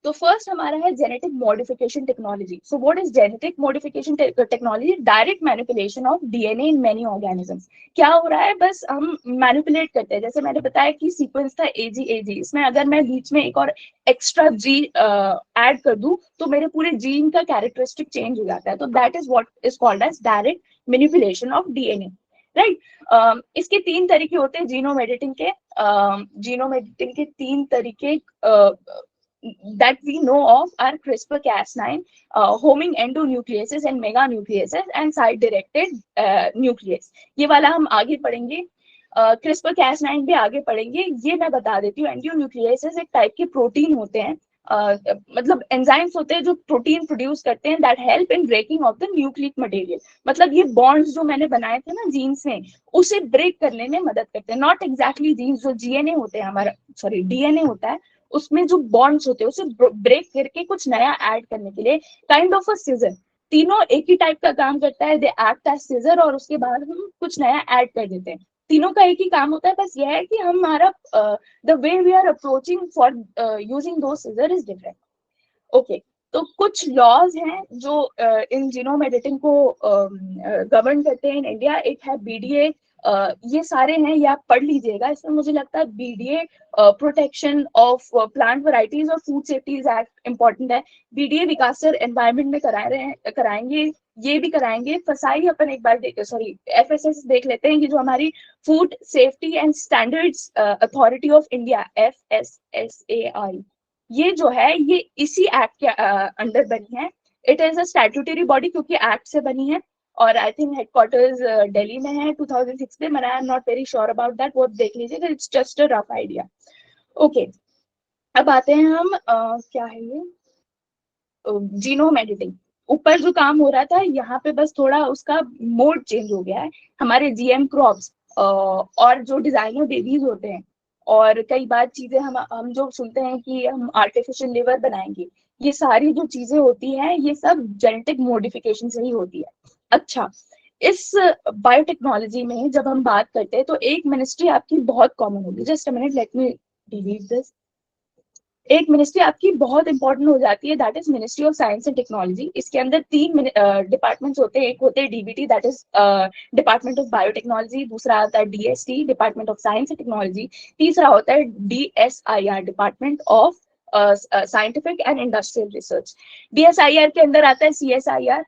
तो फर्स्ट हमारा है genetic modification technology. So what is genetic modification technology? Direct manipulation of DNA in many organisms. क्या हो रहा है, बस हम मैनिपुलेट करते हैं. जैसे मैंने बताया कि सीक्वेंस था एजी, इसमें अगर मैं बीच में एक और एक्स्ट्रा जी ऐड कर दूं तो मेरे पूरे जीन का कैरेक्टरिस्टिक चेंज हो जाता है. तो that is what is called as direct manipulation of DNA, right. इसके तीन तरीके होते हैं जीनोम एडिटिंग के. जीनोम एडिटिंग के तीन तरीके that we know of are CRISPR-Cas9, homing endonucleases and meganucleases and site-directed nuclease. ये वाला हम आगे पढ़ेंगे. CRISPR-Cas9 भी आगे पढ़ेंगे. ये मैं बता देती हूँ. एंडोन्यूक्लियसेस एक टाइप के प्रोटीन होते हैं, मतलब एंजाइम्स होते हैं जो प्रोटीन प्रोड्यूस करते हैं that help in breaking of the nucleic material. मतलब ये बॉन्ड्स जो मैंने बनाए थे ना जीन्स में, उसे ब्रेक करने में मदद करते हैं. नॉट एग्जैक्टली जीन्स, जो जीएनए होते हैं हमारा, सॉरी डीएनए होता है, उसमें जो बॉन्ड्स होते हैं उसे ब्रेक करके कुछ नया ऐड करने के लिए काइंड ऑफ अ सीजर. तीनों एक ही टाइप का काम करता है. दे एक्ट एज सीजर और उसके बाद हम कुछ नया ऐड कर देते हैं. तीनों का एक ही काम होता है, बस यह है कि हमारा the way we are approaching for using दो सीजर इज डिफरेंट. ओके, तो कुछ लॉज हैं जो इन जीनोम एडिटिंग को गवर्न करते हैं इन इंडिया. एक है बीडीए. ये सारे हैं, ये आप पढ़ लीजिएगा. इसमें मुझे लगता है BDA protection of plant varieties और फूड सेफ्टीज एक्ट इंपॉर्टेंट है. बीडीए विकासर एनवायरमेंट में कराएंगे. ये भी कराएंगे. फसाई अपन एक बार सॉरी एफएसएस देख लेते हैं कि जो हमारी food safety and standards authority of India, FSSAI, ये जो है ये इसी एक्ट के अंडर बनी है. It is a statutory body क्योंकि एक्ट से बनी है और आई थिंक हेडक्वार्टर्स दिल्ली में है. 2006 में बना. आई am not very sure about that, वो देख लीजिएगा. It's just a rough idea. Okay, अब आते हैं हम क्या है ये जीनोम एडिटिंग. ऊपर जो काम हो रहा था यहाँ पे बस थोड़ा उसका मोड चेंज हो गया है. हमारे जीएम क्रॉप्स और जो डिजाइनर बेबीज होते हैं और कई बार चीजें हम जो सुनते हैं कि हम आर्टिफिशियल लिवर बनाएंगे, ये सारी जो चीजें होती हैं ये सब जेनेटिक मॉडिफिकेशन से ही होती है. अच्छा, इस बायोटेक्नोलॉजी में जब हम बात करते हैं तो एक मिनिस्ट्री आपकी बहुत कॉमन होगी. Just a minute, let me delete this. एक मिनिस्ट्री आपकी बहुत इंपॉर्टेंट हो जाती है, that is ministry of science and technology. इसके अंदर तीन डिपार्टमेंट्स होते हैं. एक होते हैं DBT, that is department of biotechnology. दूसरा आता है DST, department of science and technology. तीसरा होता है DSIR, department of scientific and industrial research. DSIR के अंदर आता है सीएसआईआर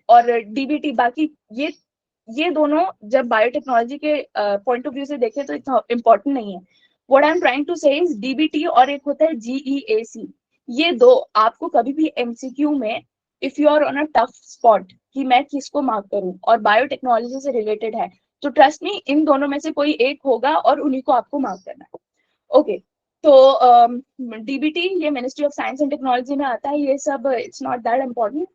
और डीबीटी. बाकी ये दोनों जब बायोटेक्नोलॉजी के पॉइंट ऑफ व्यू से देखें तो इतना इंपॉर्टेंट नहीं है. What I'm trying to say is DBT और एक होता है GEAC. ये दो आपको कभी भी MCQ में if you are on a tough spot कि मैं किसको मार्क करूं और बायोटेक्नोलॉजी से रिलेटेड है, तो ट्रस्ट मी इन दोनों में से कोई एक होगा और उन्हीं को आपको मार्क करना है. ओके, तो डीबीटी ये ministry of science and technology में आता है. ये सब इट्स नॉट दैट इम्पोर्टेंट.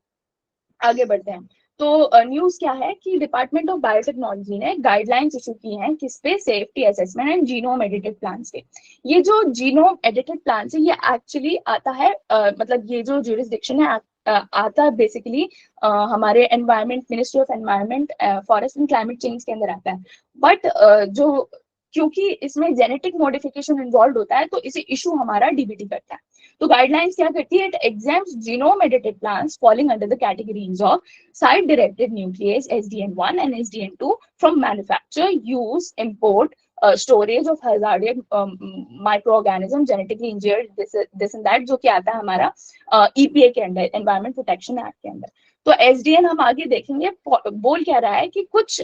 आगे बढ़ते हैं. तो न्यूज क्या है कि डिपार्टमेंट ऑफ बायोटेक्नोलॉजी ने गाइडलाइंस इशू की हैं किस पे, safety assessment and genome edited plants के. ये जो जीनोम एडिटेड प्लांट्स है ये एक्चुअली आता है मतलब ये जो ज्यूरिसडिक्शन है आता है बेसिकली हमारे environment, ministry of environment, forest and climate change के अंदर आता है. बट जो क्योंकि इसमें जेनेटिक मॉडिफिकेशन इन्वॉल्व होता है तो इसे इशू हमारा डीबीटी करता है. तो गाइडलाइंस क्या करती है? It exams genome edited plants falling under the categories of site directed nuclease SDN1 and SDN2 from manufacture, use, import, storage of hazardous microorganism, genetically engineered this and that, जो कि आता है हमारा EPA के अंदर, एनवायरमेंट प्रोटेक्शन एक्ट के अंदर. तो SDN हम आगे देखेंगे. बोल क्या रहा है कि कुछ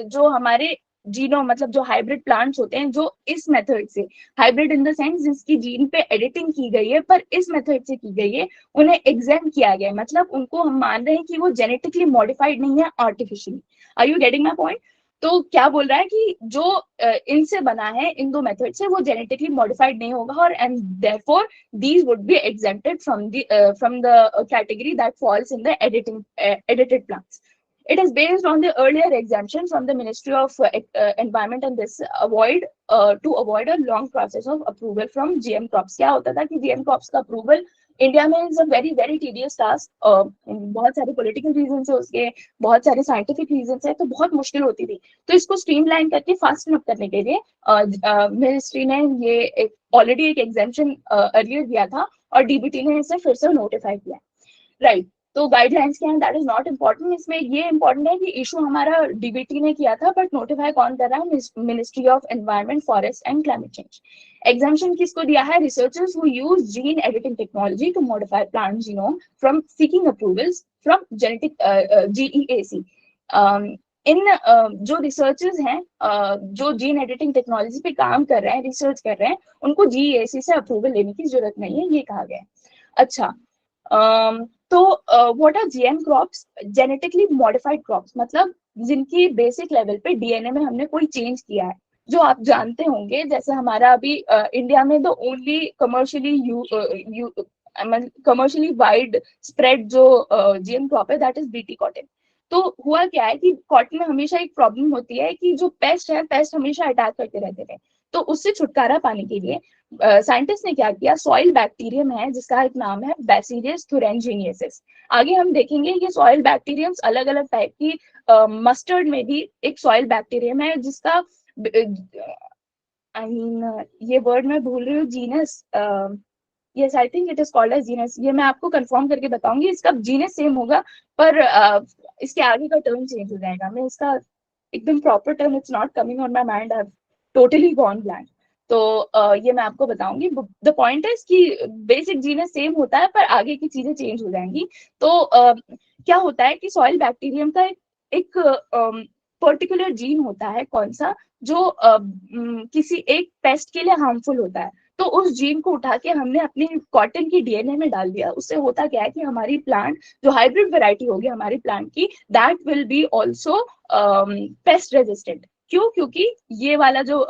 जो हमारे जीनोम मतलब जो हाइब्रिड प्लांट्स होते हैं जो इस मेथड से, हाइब्रिड इन द सेंस जिसकी जीन पे एडिटिंग की गई है पर इस मेथड से की गई है, उन्हें एग्जाम किया गया है. मतलब उनको हम मान रहे हैं कि वो जेनेटिकली मॉडिफाइड नहीं है, artificially. Are you getting my point? तो क्या बोल रहा है कि जो इनसे बना है इन दो मेथड से वो जेनेटिकली मॉडिफाइड नहीं होगा और and therefore these would be exempted from the category that falls in the edited plants. It is based on the earlier exemption from the Ministry of Environment and this to avoid a long process of approval from GM crops. क्या होता था कि GM crops का approval India में is a very very tedious task. बहुत सारे political reason है उसके, बहुत सारे साइंटिफिक रीजन है, तो बहुत मुश्किल होती थी. तो इसको स्ट्रीमलाइन करके फास्ट अप करने के लिए मिनिस्ट्री ने ये ऑलरेडी एक एग्जेम्पशन अर्लियर दिया था और डीबीटी ने इसे फिर से नोटिफाई किया, राइट। तो गाइडलाइंस क्या है, दैट इज नॉट इम्पोर्टेंट। इसमें ये इंपॉर्टेंट है कि इशू हमारा डीबीटी ने किया था, बट नोटिफाई कौन कर रहा है, ministry of environment, forest and climate change. Exemption किसको दिया है, researchers who use gene editing technology to modify plant genome from seeking approvals from genetic GEAC. इन जो रिसर्चर्स हैं जो जीन एडिटिंग टेक्नोलॉजी पे काम कर रहे हैं, रिसर्च कर रहे हैं, उनको जीईएसी से अप्रूवल लेने की जरूरत नहीं है, ये कहा गया है। अच्छा, तो what are GM crops, genetically modified crops, मतलब जिनकी बेसिक लेवल पे डीएनए में हमने कोई चेंज किया है, जो आप जानते होंगे। जैसे हमारा अभी इंडिया में the only commercially wide spread जो जीएम क्रॉप है, दैट इज बीटी कॉटन। तो हुआ क्या है कि कॉटन में हमेशा एक प्रॉब्लम होती है कि जो पेस्ट है, पेस्ट हमेशा अटैक करते रहते थे। तो उससे छुटकारा पाने के लिए साइंटिस्ट ने क्या किया, सॉइल बैक्टीरियम है जिसका एक नाम है बैसिलियस thuringiensis। आगे हम देखेंगे ये सॉइल बैक्टीरियम्स अलग अलग टाइप की, मस्टर्ड में भी एक सॉइल बैक्टीरियम है जिसका आई मीन ये वर्ड मैं भूल रही हूँ, genus, yes I think it is called as genus. ये मैं आपको कंफर्म करके बताऊंगी, इसका जीनस सेम होगा पर इसके आगे का टर्म चेंज हो जाएगा। मैं इसका एकदम proper term it's not coming on my mind, I have totally gone blank. तो ये मैं आपको बताऊंगी। द पॉइंट इज कि बेसिक जीनस सेम होता है पर आगे की चीजें चेंज हो जाएंगी। तो क्या होता है कि सॉइल बैक्टीरियम का एक पर्टिकुलर जीन होता है, कौन सा, जो किसी एक पेस्ट के लिए हार्मफुल होता है। तो उस जीन को उठा के हमने अपनी कॉटन की डीएनए में डाल दिया। उससे होता क्या है कि हमारी प्लांट जो हाइब्रिड वैरायटी होगी हमारी प्लांट की, that will be also pest resistant. क्यों? क्योंकि ये वाला जो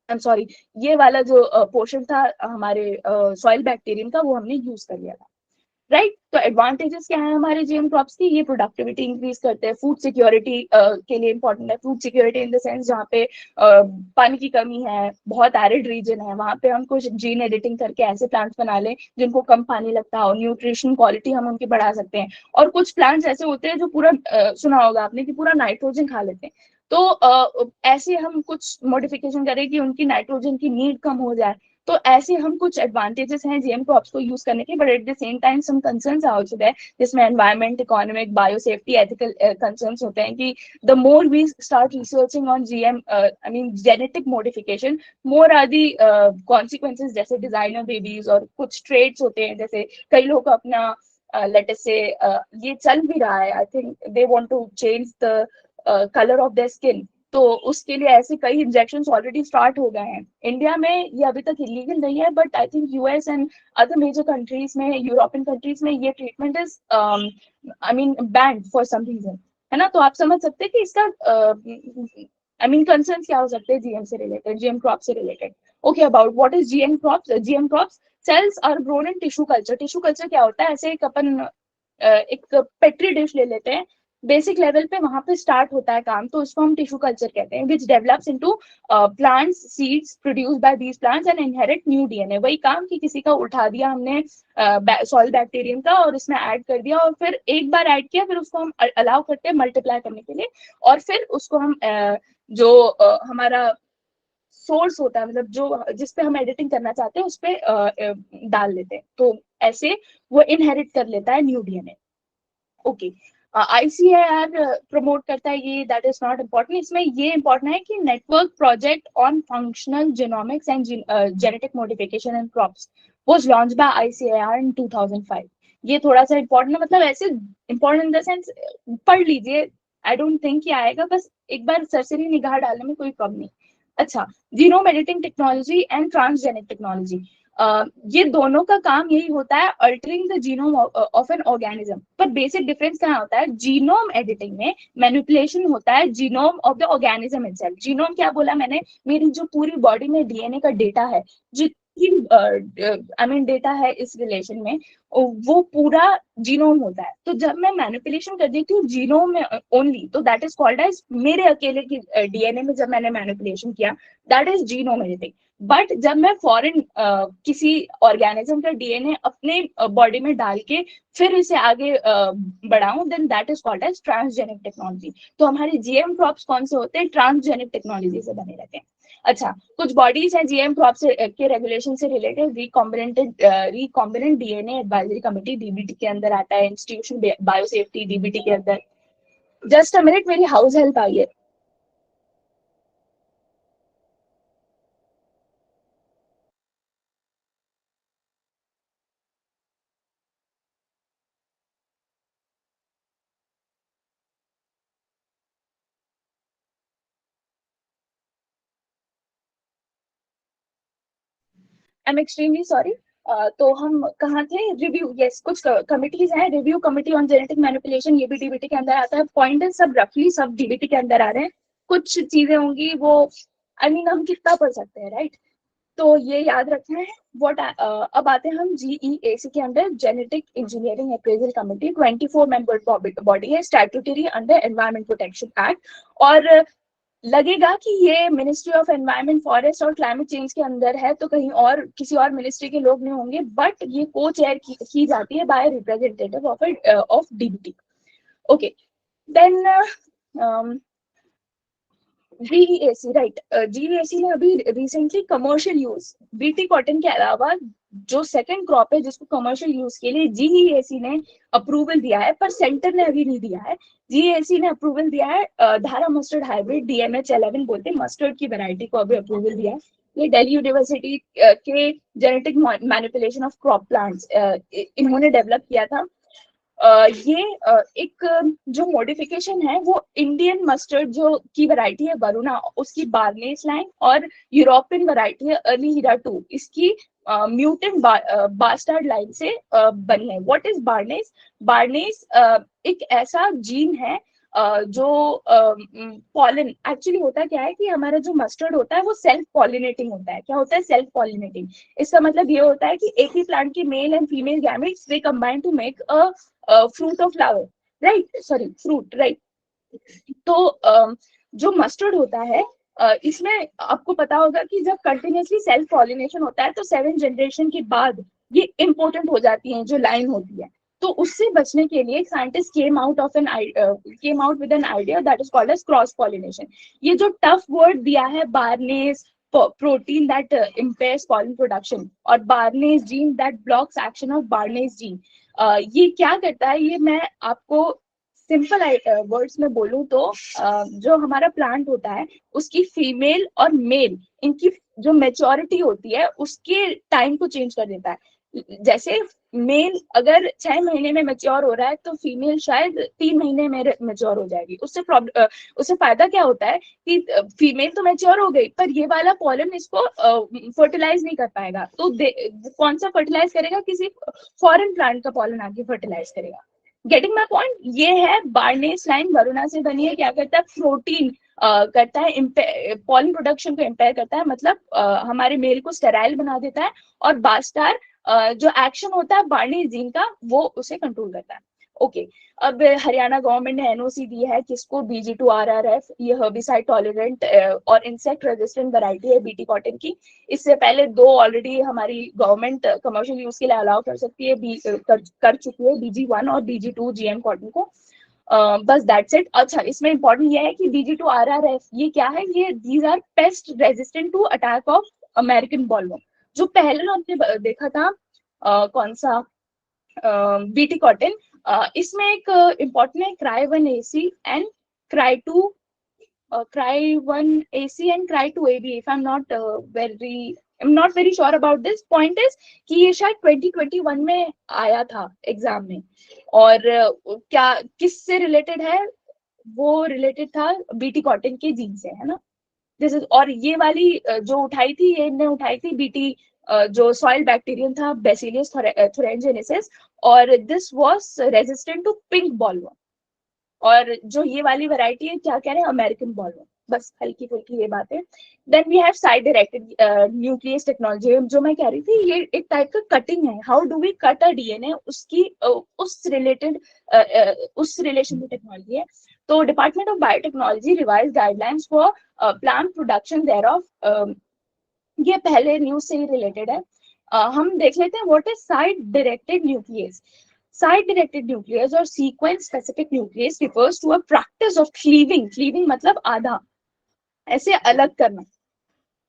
आई एम सॉरी, ये वाला जो पोर्शन था हमारे सॉइल बैक्टीरियम का, वो हमने यूज कर लिया था, राइट। तो एडवांटेजेस क्या है हमारे जीएम क्रॉप्स की, ये प्रोडक्टिविटी इंक्रीज करते हैं, फूड सिक्योरिटी के लिए इंपॉर्टेंट है। Food security in the sense जहाँ पे पानी की कमी है, बहुत एरिड रीजन है, वहां पे हम कुछ जीन एडिटिंग करके ऐसे प्लांट्स बना लें जिनको कम पानी लगता हो, न्यूट्रिशन क्वालिटी हम उनकी बढ़ा सकते हैं। और कुछ प्लांट्स ऐसे होते हैं जो पूरा सुना होगा आपने कि पूरा नाइट्रोजन खा लेते हैं। तो ऐसे हम कुछ मॉडिफिकेशन करें कि उनकी नाइट्रोजन की नीड कम हो जाए। तो ऐसे हम कुछ एडवांटेजेस हैं जीएम क्रॉप्स को यूज करने के, but at the same time some concerns are also there, जिसमें environment, economic, biosafety, ethical concerns होते हैं कि the more we start researching on GM I mean genetic modification, more are the consequences, जैसे designer babies और कुछ trades होते हैं। जैसे कई लोग अपना लेट्स से ये चल भी रहा है, I think they want to change the colour of their skin, तो उसके लिए ऐसे कई इंजेक्शंस ऑलरेडी स्टार्ट हो गए हैं। इंडिया में ये अभी तक इलीगल नहीं है, but I think US and other major countries में, यूरोपियन कंट्रीज में ये treatment is I mean banned for some reason, है ना। तो आप समझ सकते हैं कि इसका आई मीन कंसर्न क्या हो सकते हैं जीएम से रिलेटेड, जीएम क्रॉप से related. Okay, about what is GM crops. GM crops cells are grown in tissue culture. Tissue culture क्या होता है, ऐसे एक अपन एक पेट्री डिश ले लेते हैं, बेसिक लेवल पे वहां पे स्टार्ट होता है काम, तो उसको हम टिश्यू कल्चर कहते हैं, which develops into plants, seeds produced by these plants and inherit new DNA. वही काम कि किसी का उठा दिया हमने सॉइल बैक्टीरियम का और इसमें ऐड कर दिया, और फिर एक बार ऐड किया, फिर उसको हम अलाउ करते हैं मल्टीप्लाई करने के लिए, और फिर उसको हम जो हमारा सोर्स होता है, मतलब जो जिस पे हम एडिटिंग करना चाहते हैं उस पे डाल लेते हैं। तो ऐसे वो इनहेरिट कर लेता है new DNA. Okay, ICAR promote करता है ये, दैट इज नॉट इम्पोर्टेंट। इसमें ये इंपॉर्टेंट है कि network project on functional genomics and genetic modification in crops was launched by ICAR in 2005। ये थोड़ा सा इंपॉर्टेंट है, मतलब ऐसे इंपॉर्टेंट इन द सेंस पढ़ लीजिए, आई डोंट थिंक कि आएगा, बस एक बार सरसरी निगाह डालने में कोई प्रॉब्लम नहीं। अच्छा, genome editing technology and transgenic technology, ये दोनों का काम यही होता है, altering the genome of an organism. पर बेसिक डिफरेंस क्या होता है, जीनोम एडिटिंग में मैनिपुलेशन होता है genome of the organism itself. Genome क्या बोला मैंने, मेरी जो पूरी बॉडी में डीएनए का डेटा है, आई मीन डेटा है इस रिलेशन में, वो पूरा जीनोम होता है। तो जब मैं मैनिपुलेशन कर देती हूँ जीनोम में ओनली, तो दैट इज कॉल्ड एज, मेरे अकेले की डीएनए में जब मैंने मैनिपुलेशन किया, that is genome editing. But जब मैं फॉरेन किसी ऑर्गेनिज्म का डीएनए अपने बॉडी में डाल के फिर इसे आगे बढ़ाऊं, then that is called as transgenic technology. तो हमारे जीएम क्रॉप्स कौन से होते हैं, ट्रांसजेनिक टेक्नोलॉजी से बने रहते हैं। अच्छा, कुछ बॉडीज हैं जीएम क्रॉप से के रेगुलेशन से related, recombinant DNA advisory committee DBT के अंदर आता है, इंस्टीट्यूशन बायोसेफ्टी डीबीटी के अंदर। जस्ट अ मिनट, मेरी हाउस हेल्प आई है। I am extremely sorry. तो हम कहाँ थे? रिव्यू, यस, कुछ कमिटीज हैं, review committee on genetic manipulation, ये भी डीबीटी के अंदर आता है। पॉइंट है सब रफली सब डीबीटी के अंदर आ रहे हैं, कुछ चीजें होंगी वो आई मीन हम कितना पढ़ सकते हैं, राइट? तो ये याद रखना है। व्हाट अब आते हैं हम जीईएसी के अंदर, genetic engineering appraisal committee, 24 member body है, statutory under environment protection act. और लगेगा कि ये मिनिस्ट्री ऑफ एनवायरमेंट फॉरेस्ट और क्लाइमेट चेंज के अंदर है, तो कहीं और किसी और मिनिस्ट्री के लोग नहीं होंगे, बट ये को चेयर की जाती है by representative of DBT. Okay, then GEAC, right. GEAC ने अभी recently commercial use BT cotton के अलावा जो सेकंड क्रॉप है जिसको कमर्शियल यूज के लिए जीईएसी ने अप्रूवल दिया है, पर सेंटर ने अभी नहीं दिया है। जीईएसी ने अप्रूवल दिया है धारा मस्टर्ड हाइब्रिड DMH11 बोलते हैं, मस्टर्ड की वैरायटी को अभी अप्रूवल दिया है। ये दिल्ली यूनिवर्सिटी के genetic manipulation of crop plants इन्होंने डेवलप किया था। ये एक जो मॉडिफिकेशन है वो इंडियन मस्टर्ड जो की वैरायटी है वरुणा, उसकी बार्नेस लाइन, और यूरोपियन वैरायटी है अर्ली हीरा 2, इसकी म्यूटेंट बास्टार्ड लाइन से बनी है। What is baldness? बार्नेस एक ऐसा जीन है जो पॉलन, एक्चुअली होता क्या है कि हमारा जो मस्टर्ड होता है वो सेल्फ पॉलिनेटिंग होता है। क्या होता है? Self pollinating. इसका मतलब ये होता है कि एक ही प्लांट के male and female gametes they combine to make a fruit of flower, right, sorry fruit, right. तो जो मस्टर्ड होता है इसमें आपको पता होगा कि जब कंटिन्यूसली सेल्फ पॉलिनेशन होता है तो 7 जनरेशन के बाद ये इंपॉर्टेंट हो जाती है जो लाइन होती है। तो उससे बचने के लिए scientist came out with an idea that is called as cross pollination. ये जो टफ वर्ड दिया है barnase protein that impairs pollen production और barnase gene that blocks action of barnase gene, ये क्या करता है, ये मैं आपको सिंपल वर्ड्स में बोलूं तो जो हमारा प्लांट होता है उसकी फीमेल और मेल, इनकी जो मेच्योरिटी होती है उसके टाइम को चेंज कर देता है। जैसे मेल अगर 6 महीने में मेच्योर हो रहा है तो फीमेल शायद 3 महीने में मेच्योर हो जाएगी। उससे प्रॉब्लम, उससे फायदा क्या होता है कि फीमेल तो मेच्योर हो गई पर ये वाला पॉलन इसको फर्टिलाइज नहीं कर पाएगा, तो कौन सा फर्टिलाइज करेगा? किसी फॉरेन प्लांट का पॉलन आके फर्टिलाइज करेगा। Getting my point? ये है बार्नेस लाइन वरुणा से बनी है। क्या करता है? प्रोटीन करता है, पॉलन प्रोडक्शन को इम्पेयर करता है, मतलब हमारे मेल को स्टेराइल बना देता है, और बास्टार जो एक्शन होता है बार्नेस जीन का वो उसे कंट्रोल करता है। ओके, अब हरियाणा गवर्नमेंट ने एनओसी दी है किसको? BG2 RRF, ये हर्बिसाइड टॉलरेंट और इंसेक्ट रेजिस्टेंट वैरायटी है बीटी कॉटन की। इससे पहले 2 ऑलरेडी हमारी गवर्नमेंट कमर्शियल यूज के लिए अलाउ कर सकती है, कर चुकी है, BG1 और BG2 GM कॉटन को। बस दैट्स इट। अच्छा, इसमें इंपॉर्टेंट ये है कि BG2 RRF ये क्या है? ये these are pest resistant to attack of American bollworm. जो पहले हमने देखा था कौन सा बीटी कॉटन, इसमें एक इम्पोर्टेंट है Cry1AC and Cry2, Cry1AC and Cry2AB, if I'm not very sure about this. Point is कि ये शायद 2021 में आया था एग्जाम में, और क्या किससे रिलेटेड है? वो रिलेटेड था बीटी कॉटन के जीन से, है ना? दिस इज, और ये वाली जो उठाई थी, ये ने उठाई थी बीटी जो सॉइल बैक्टीरियम था बेसिलियस थुरेंजेनेसिस, और this was resistant to pink bollworm. और जो ये वाली वैरायटी है क्या कह रहे हैं? American bollworm. बस हल्की फुल्की ये बात है। Then we have side directed nucleus technology. जो मैं कह रही थी ये एक टाइप का कटिंग है। How do we cut a DNA, उसकी उस रिलेटेड उस रिलेशन की टेक्नोलॉजी है। तो department of biotechnology revise guidelines for plant production thereof, ये पहले न्यूज से ही रिलेटेड है। हम देख लेते हैं what is side directed nucleus. Site directed nucleus or sequence specific nucleus refers to a practice of cleaving मतलब आधा, ऐसे अलग करना,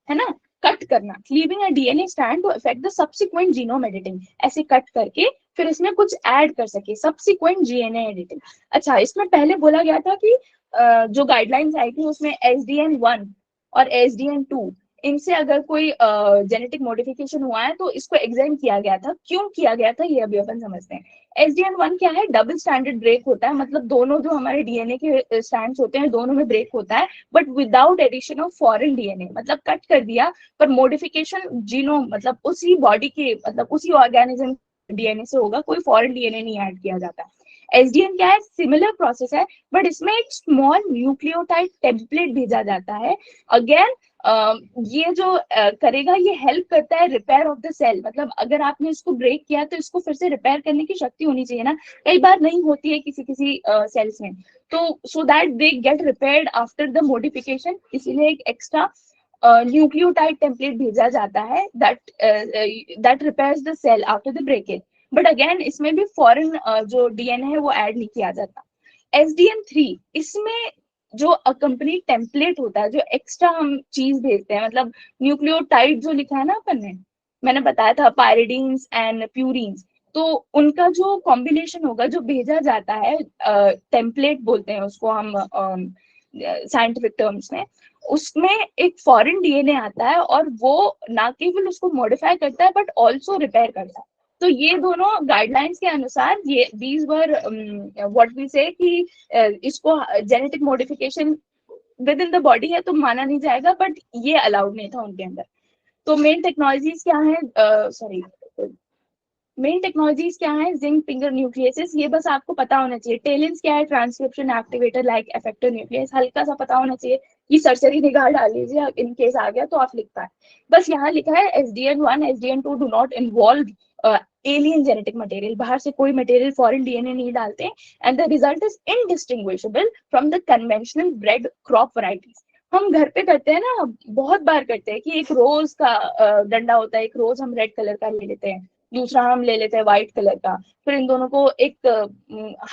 है ना, कट करना, leaving a DNA strand to affect the subsequent genome editing, ऐसे कट करके फिर इसमें कुछ ऐड कर सके, सब्सिक्वेंट डीएनए एडिटिंग। अच्छा, इसमें पहले बोला गया था कि जो गाइडलाइंस आई थी उसमें SDN1 और SDN2, इनसे अगर कोई जेनेटिक मॉडिफिकेशन हुआ है तो इसको एग्जाम किया गया था। क्यों किया गया था ये अभी अपन समझते हैं। SDN1 क्या है, डबल स्टैंडर्ड ब्रेक होता है, मतलब दोनों जो हमारे डीएनए के स्ट्रैंड्स होते हैं दोनों में ब्रेक होता है, but without addition of foreign DNA, मतलब कट कर दिया पर मॉडिफिकेशन जीनोम, मतलब उसी बॉडी के, मतलब उसी ऑर्गेनिज्म डीएनए से होगा, कोई फॉरेन डीएनए नहीं ऐड किया जाता। SDN क्या है, सिमिलर प्रोसेस है, बट इसमें एक स्मॉल न्यूक्लियोटाइड टेम्पलेट भेजा जाता है। अगेन ये जो करेगा, ये हेल्प करता है रिपेयर ऑफ द सेल, मतलब अगर आपने इसको ब्रेक किया तो इसको फिर से रिपेयर करने की शक्ति होनी चाहिए ना, कई बार नहीं होती है किसी किसी सेल्स में, तो so that they get repaired after the modification, इसीलिए एक एक्स्ट्रा न्यूक्लियोटाइड टेम्पलेट भेजा जाता है that repairs the cell after the breakage. But again इसमें भी फॉरेन जो डीएनए है वो ऐड नहीं किया जाता। SDN3, इसमें जो अकम्पनी टेम्पलेट होता है, जो एक्स्ट्रा हम चीज भेजते हैं, मतलब न्यूक्लियोटाइड जो लिखा है ना अपन ने, मैंने बताया था पायरिडीन्स एंड प्यूरिन्स, तो उनका जो कॉम्बिनेशन होगा जो भेजा जाता है, टेम्पलेट बोलते हैं उसको हम साइंटिफिक टर्म्स में, उसमें एक फॉरेन डीएनए आता है और वो ना केवल उसको मॉडिफाई करता है बट ऑल्सो रिपेयर करता है। तो ये दोनों गाइडलाइंस के अनुसार ये दीज वर व्हाट वी से कि इसको genetic modification with in the body है तो माना नहीं जाएगा, बट ये अलाउड नहीं था उनके अंदर। तो मेन टेक्नोलॉजीज क्या है, सॉरी, मेन टेक्नोलॉजीज क्या है, जिंक फिंगर न्यूक्लियसेस, ये बस आपको पता होना चाहिए। टेलिन्स क्या है, transcription activator like effector nucleus, हल्का सा पता होना चाहिए, ये सरसरी निगाह डाल लीजिए, इन केस आ गया तो आप लिख पाए। बस यहाँ लिखा है SDN1 SDN2 do not involve alien genetic material, बाहर से कोई मटेरियल फॉरेन डीएनए नहीं डालते, and the result is indistinguishable from the conventional bread crop varieties. हम घर पे करते हैं ना, बहुत बार करते हैं कि एक रोज का डंडा होता है, एक रोज हम रेड कलर का ले लेते हैं, दूसरा हम ले लेते हैं व्हाइट कलर का, फिर इन दोनों को एक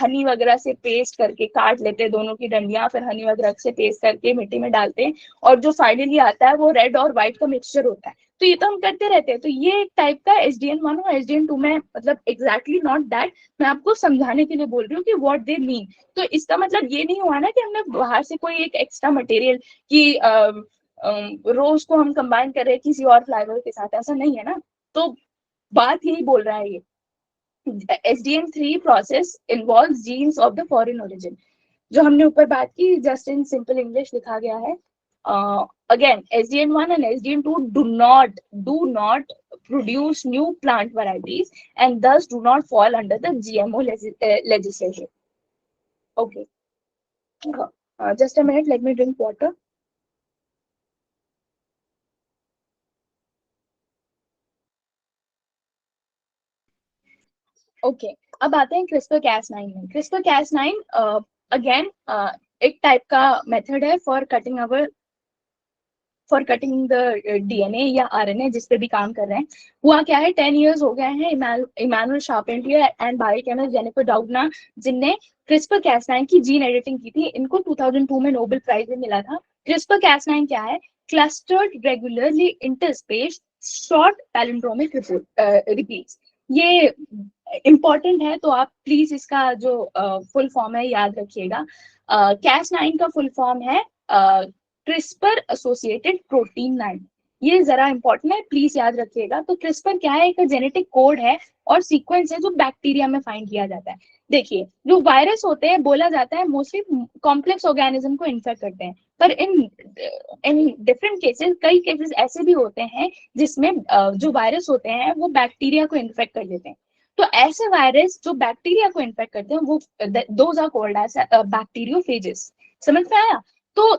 हनी वगैरह से पेस्ट करके काट लेते हैं दोनों की डंडियां, फिर हनी वगैरह से पेस्ट करके मिट्टी में डालते हैं, और जो फाइनली आता है वो रेड और व्हाइट का मिक्सचर होता है। तो ये तो हम करते रहते हैं, तो ये एक टाइप का SDN1 और SDN2 में, मतलब एग्जैक्टली नॉट दैट, मैं आपको समझाने के लिए बोल रही हूँ कि व्हाट दे मीन। तो इसका मतलब ये नहीं हुआ ना कि हमने बाहर से कोई एक एक्स्ट्रा मटेरियल की रोज को हम कंबाइन कर रहे हैं किसी और फ्लावर के साथ, ऐसा नहीं है ना। तो बात यही बोल रहा है ये, SDN3 process involve jeans of the foreign origin, जो हमने ऊपर बात की, जस्ट इन सिंपल इंग्लिश लिखा गया है। Again SDN1 and SDN2 do not produce new plant varieties and thus do not fall under the GMO legislation. Okay, just a minute, let me drink water. Okay, अब आते हैं CRISPR-Cas9 में। CRISPR-Cas9 again एक type का method है for cutting the DNA या RNA, जिस पे भी काम कर रहे हैं। हुआ क्या है, 10 years हो गए हैं, इमानुअल शार्पेंटियर एंड बायोकेमिस्ट जेनिफर डाउडना, जिनने CRISPR-Cas9 की जीन एडिटिंग की थी, इनको 2002 में नोबेल प्राइज भी मिला था। CRISPR-Cas9 क्या है, clustered regularly interspace short palindromic repeats. ये इंपॉर्टेंट है, तो आप प्लीज इसका जो फुल फॉर्म है याद रखिएगा। Cas9 का फुल फॉर्म है क्रिस्पर एसोसिएटेड प्रोटीन 9, ये जरा इंपॉर्टेंट है, प्लीज याद रखिएगा। तो क्रिस्पर क्या है, एक जेनेटिक कोड है और सीक्वेंस है जो बैक्टीरिया में फाइंड किया जाता है। देखिए, जो वायरस होते हैं, बोला जाता है मोस्टली कॉम्प्लेक्स ऑर्गेनिज्म को इन्फेक्ट करते हैं, पर इन डिफरेंट केसेस, कई केसेस ऐसे भी होते हैं जिसमें जो वायरस होते हैं वो बैक्टीरिया को इन्फेक्ट कर देते हैं। तो ऐसे वायरस जो बैक्टीरिया को इन्फेक्ट करते हैं, वो those are called as bacteriophages. समझ में आया? तो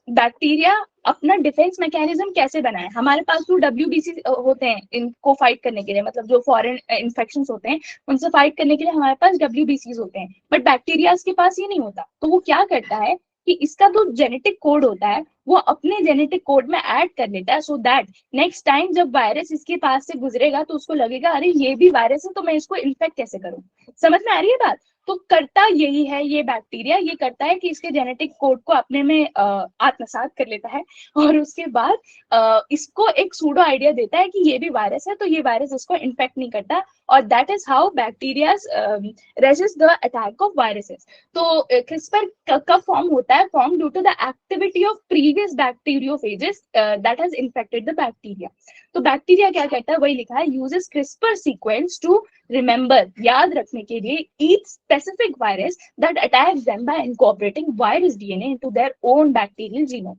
बैक्टीरिया अपना डिफेंस मैकेनिज्म कैसे बनाए, हमारे पास जो WBC होते हैं इनको फाइट करने के लिए, मतलब जो फॉरेन इन्फेक्शंस होते हैं उनसे फाइट करने के लिए हमारे पास WBCs होते हैं, बट बैक्टीरिया के पास ये नहीं होता। तो वो क्या करता है कि इसका जो जेनेटिक कोड होता है वो अपने जेनेटिक कोड में ऐड कर लेता है, सो दैट नेक्स्ट टाइम जब वायरस इसके पास से गुजरेगा तो उसको लगेगा अरे ये भी वायरस है, तो मैं इसको इन्फेक्ट कैसे करूं। समझ में आ रही है बात? तो करता यही है ये बैक्टीरिया, ये करता है कि इसके जेनेटिक कोड को अपने में आत्मसात कर लेता है, और उसके बाद इसको एक सूडो आइडिया देता है कि ये भी वायरस है, तो ये वायरस इसको इन्फेक्ट नहीं करता, और that is how bacteria resist the attack of viruses. तो क्रिस्पर कब फॉर्म होता है? Form due to the activity of previous bacteriophages that has infected the bacteria. तो बैक्टीरिया क्या करता है, वही लिखा है, uses CRISPR sequence to remember, याद रखने के लिए, each specific virus that attacks them by incorporating virus DNA into their own bacterial genome.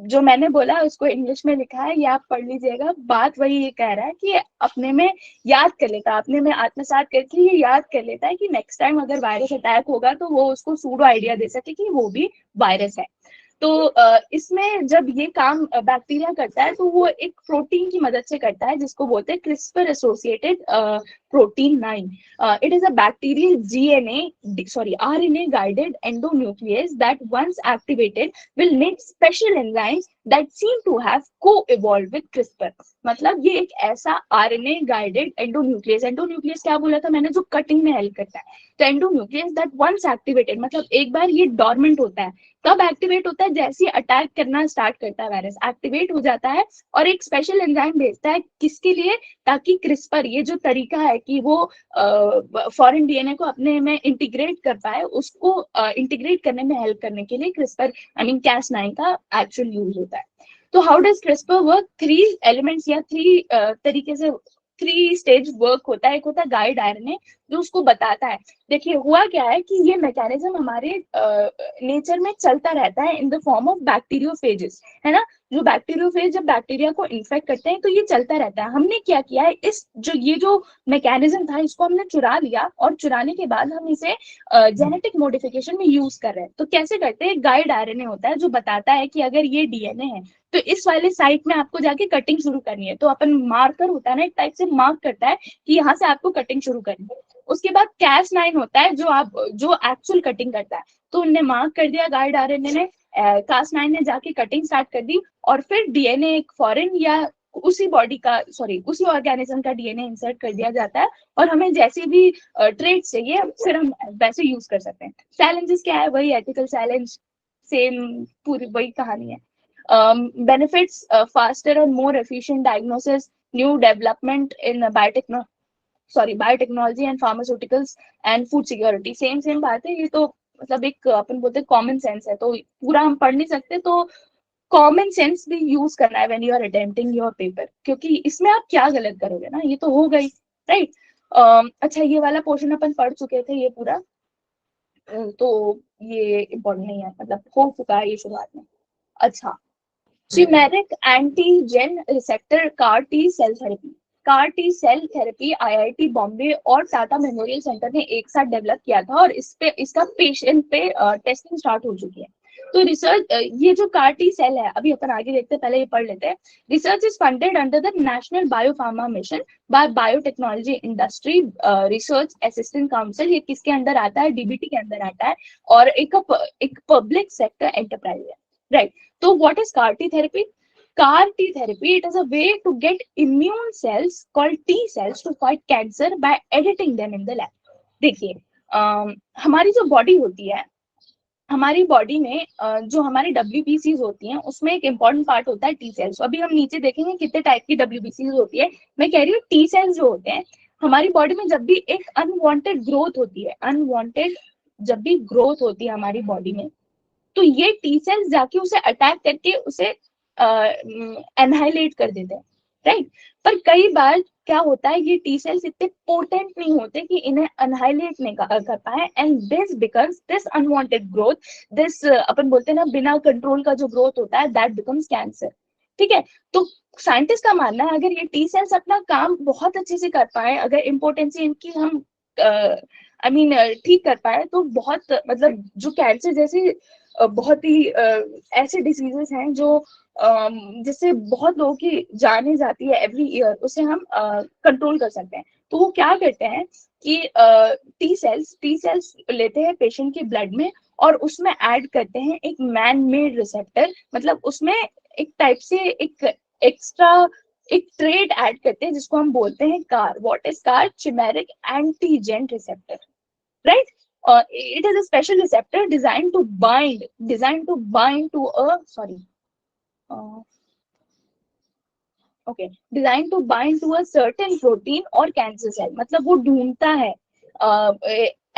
जो मैंने बोला उसको इंग्लिश में लिखा है, ये आप पढ़ लीजिएगा। बात वही ये कह रहा है कि अपने में याद कर लेता है, अपने में आत्मसात करके ये याद कर लेता है कि नेक्स्ट टाइम अगर वायरस अटैक होगा तो वो उसको सूडो आइडिया दे सके कि वो भी वायरस है। तो इसमें जब ये काम बैक्टीरिया करता है तो वो एक प्रोटीन की मदद से करता है जिसको बोलते हैं CRISPR associated protein 9। It is a bacterial RNA guided endonuclease that once activated will make special enzymes that seem to have co-evolved with CRISPR। मतलब ये एक ऐसा RNA guided endonuclease, endonuclease क्या बोला था मैंने, जो कटिंग में हेल्प करता है। तो endonuclease that once activated मतलब एक बार ये डॉर्मेंट होता है, कब एक्टिवेट होता है? जैसे ही अटैक करना स्टार्ट करता है वायरस, एक्टिवेट हो जाता है और एक स्पेशल एंजाइम भेजता है, किसके लिए? ताकि क्रिस्पर, ये जो तरीका है कि वो फॉरेन डीएनए को अपने में इंटीग्रेट कर पाए, उसको इंटीग्रेट करने में हेल्प करने के लिए क्रिस्पर Cas9 का एक्चुअल यूज होता है। तो how does CRISPR work? 3 elements या 3 तरीके से 3 स्टेज वर्क होता है। एक होता है गाइड आरएनए जो उसको बताता है। देखिए हुआ क्या है कि ये मैकेनिज्म हमारे नेचर में चलता रहता है in the form of bacteriophages, है ना। जो बैक्टीरियोफेज जब बैक्टीरिया को इन्फेक्ट करते हैं तो ये चलता रहता है। हमने क्या किया है, इस ये जो मैकेनिज्म था इसको हमने चुरा लिया, और चुराने के बाद हम इसे जेनेटिक मॉडिफिकेशन में यूज कर रहे हैं। तो कैसे करते हैं? गाइड आरएनए होता है जो बताता है कि अगर ये डीएनए है तो इस वाले साइट में आपको जाके कटिंग शुरू करनी है। तो अपन मार्कर होता है ना, एक टाइप से मार्क करता है कि यहाँ से आपको कटिंग शुरू करनी है। उसके बाद Cas9 होता है जो एक्चुअल कटिंग करता है। तो उनने मार्क कर दिया गाइड आरएनए ने, Cas9 ने जाके कटिंग स्टार्ट कर दी, और फिर डीएनए एक फॉरेन या उसी बॉडी का उसी ऑर्गेनिज्म का डीएनए इंसर्ट कर दिया जाता है, और हमें जैसी भी ट्रेट चाहिए फिर हम वैसे यूज कर सकते हैं। चैलेंजेस क्या है? वही एथिकल चैलेंज, सेम पूरी वही कहानी है। Benefits, faster and more efficient diagnosis, new development in biotechnology and pharmaceuticals and food security। Same बात है। ये तो मतलब एक अपन बोलते हैं कॉमन सेंस है, तो पूरा हम पढ़ नहीं सकते, तो कॉमन सेंस भी यूज करना है when you are attempting your paper, क्योंकि इसमें आप क्या गलत करोगे ना, ये तो हो गई, राइट। अच्छा, ये वाला पोर्शन अपन पढ़ चुके थे ये पूरा, तो ये इम्पोर्टेंट नहीं है, मतलब हो चुका है ये शुरुआत में। अच्छा, chimeric antigen receptor CAR T cell therapy. CAR T cell therapy IIT Bombay और टाटा मेमोरियल सेंटर ने एक साथ डेवलप किया था, और इसका पेशेंट पे टेस्टिंग स्टार्ट हो चुकी है। तो रिसर्च, ये जो कार टी सेल है, अभी अपन आगे देखते हैं, पहले ये पढ़ लेते हैं। Research is funded under the National Biopharma Mission by Biotechnology Industry Research Assistant Council. ये किसके अंदर आता है? डीबीटी के अंदर आता है, और एक पब्लिक सेक्टर एंटरप्राइज है, right. So what is CAR T therapy? CAR T therapy, it is a way to get immune cells called T cells to fight cancer by editing them in the lab। देखिए, हमारी जो body होती है, हमारी body में जो हमारी WBCs होती हैं उसमें एक इम्पॉर्टेंट पार्ट होता है टी सेल्स। अभी हम नीचे देखेंगे कितने टाइप की WBCs होती है। मैं कह रही हूँ टी सेल्स जो होते हैं हमारी बॉडी में, जब भी एक अनवांटेड ग्रोथ होती है, जब भी ग्रोथ होती है हमारी बॉडी में, तो ये टी सेल्स जाके उसे अटैक करके उसे एनहाइलेट कर देते हैं, राइट। पर कई बार क्या होता है, ये टी सेल्स इतने पोटेंट नहीं होते कि इन्हें एनहाइलेट नहीं कर पाए, and this becomes this unwanted growth, this अपन बोलते हैं ना बिना कंट्रोल का जो ग्रोथ होता है, दैट बिकम्स कैंसर। ठीक है। तो साइंटिस्ट का मानना है अगर ये टी सेल्स अपना काम बहुत अच्छे से कर पाए, अगर इम्पोर्टेंसी इनकी हम ठीक कर पाए, तो बहुत मतलब जो कैंसर जैसे बहुत ही ऐसे डिसीजेस हैं जो जिससे बहुत लोगों की जाने जाती है एवरी ईयर, उसे हम कंट्रोल कर सकते हैं। तो वो क्या करते हैं कि टी सेल्स लेते हैं पेशेंट के ब्लड में, और उसमें ऐड करते हैं एक मैन मेड रिसेप्टर, मतलब उसमें एक टाइप से एक एक्स्ट्रा एक ट्रेट ऐड करते हैं जिसको हम बोलते हैं CAR. What is CAR? Chimeric antigen receptor. right? It is a special receptor designed to bind to a okay, designed to bind to a certain protein और कैंसर सेल, मतलब वो ढूंढता है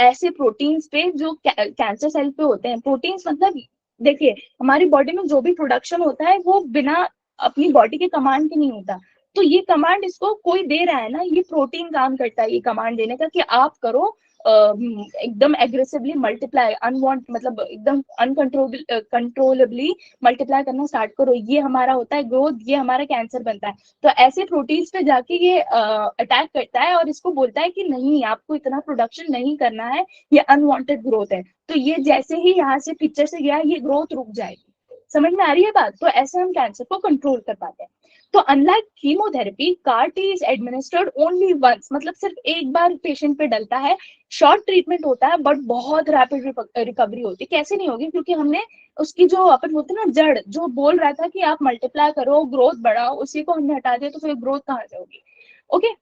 ऐसे प्रोटीन्स पे जो कैंसर सेल पे होते हैं। प्रोटीन्स मतलब देखिए, हमारी बॉडी में जो भी प्रोडक्शन होता है वो बिना अपनी बॉडी के कमांड के नहीं होता। तो ये कमांड इसको कोई दे रहा है ना, ये प्रोटीन काम करता है ये कमांड देने का कि आप करो एकदम एग्रेसिवली मल्टीप्लाई, अनवांट मतलब एकदम कंट्रोलेबली मल्टीप्लाई करना स्टार्ट करो। ये हमारा होता है ग्रोथ, ये हमारा कैंसर बनता है। तो ऐसे प्रोटीन्स पे जाके ये अटैक करता है और इसको बोलता है कि नहीं, आपको इतना प्रोडक्शन नहीं करना है, ये अनवांटेड ग्रोथ है। तो ये जैसे ही यहाँ से पिक्चर से गया, ये ग्रोथ रुक जाएगी। समझ में आ रही है बात? तो ऐसे हम कैंसर को कंट्रोल कर पाते हैं। तो unlike chemotherapy, CAR T is administered only once, मतलब सिर्फ एक बार पेशेंट पे डलता है, शॉर्ट ट्रीटमेंट होता है, बट बहुत रैपिड रिकवरी होती है। कैसे नहीं होगी? क्योंकि हमने उसकी जो अपन बोलते हैं ना जड़, जो बोल रहा था कि आप मल्टीप्लाई करो, ग्रोथ बढ़ाओ, उसी को हमने हटा दिया, तो फिर ग्रोथ कहाँ से होगी? ओके,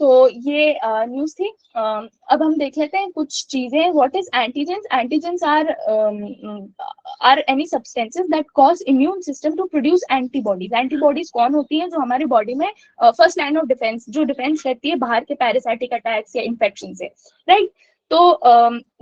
तो ये न्यूज थी। अब हम देख लेते हैं कुछ चीजें। What is antigens? Antigens are any substances that cause immune system to produce antibodies. Antibodies कौन होती हैं? जो हमारी बॉडी में फर्स्ट लाइन ऑफ डिफेंस, जो डिफेंस करती है बाहर के पैरासाइटिक अटैक्स या इन्फेक्शन से, राइट? तो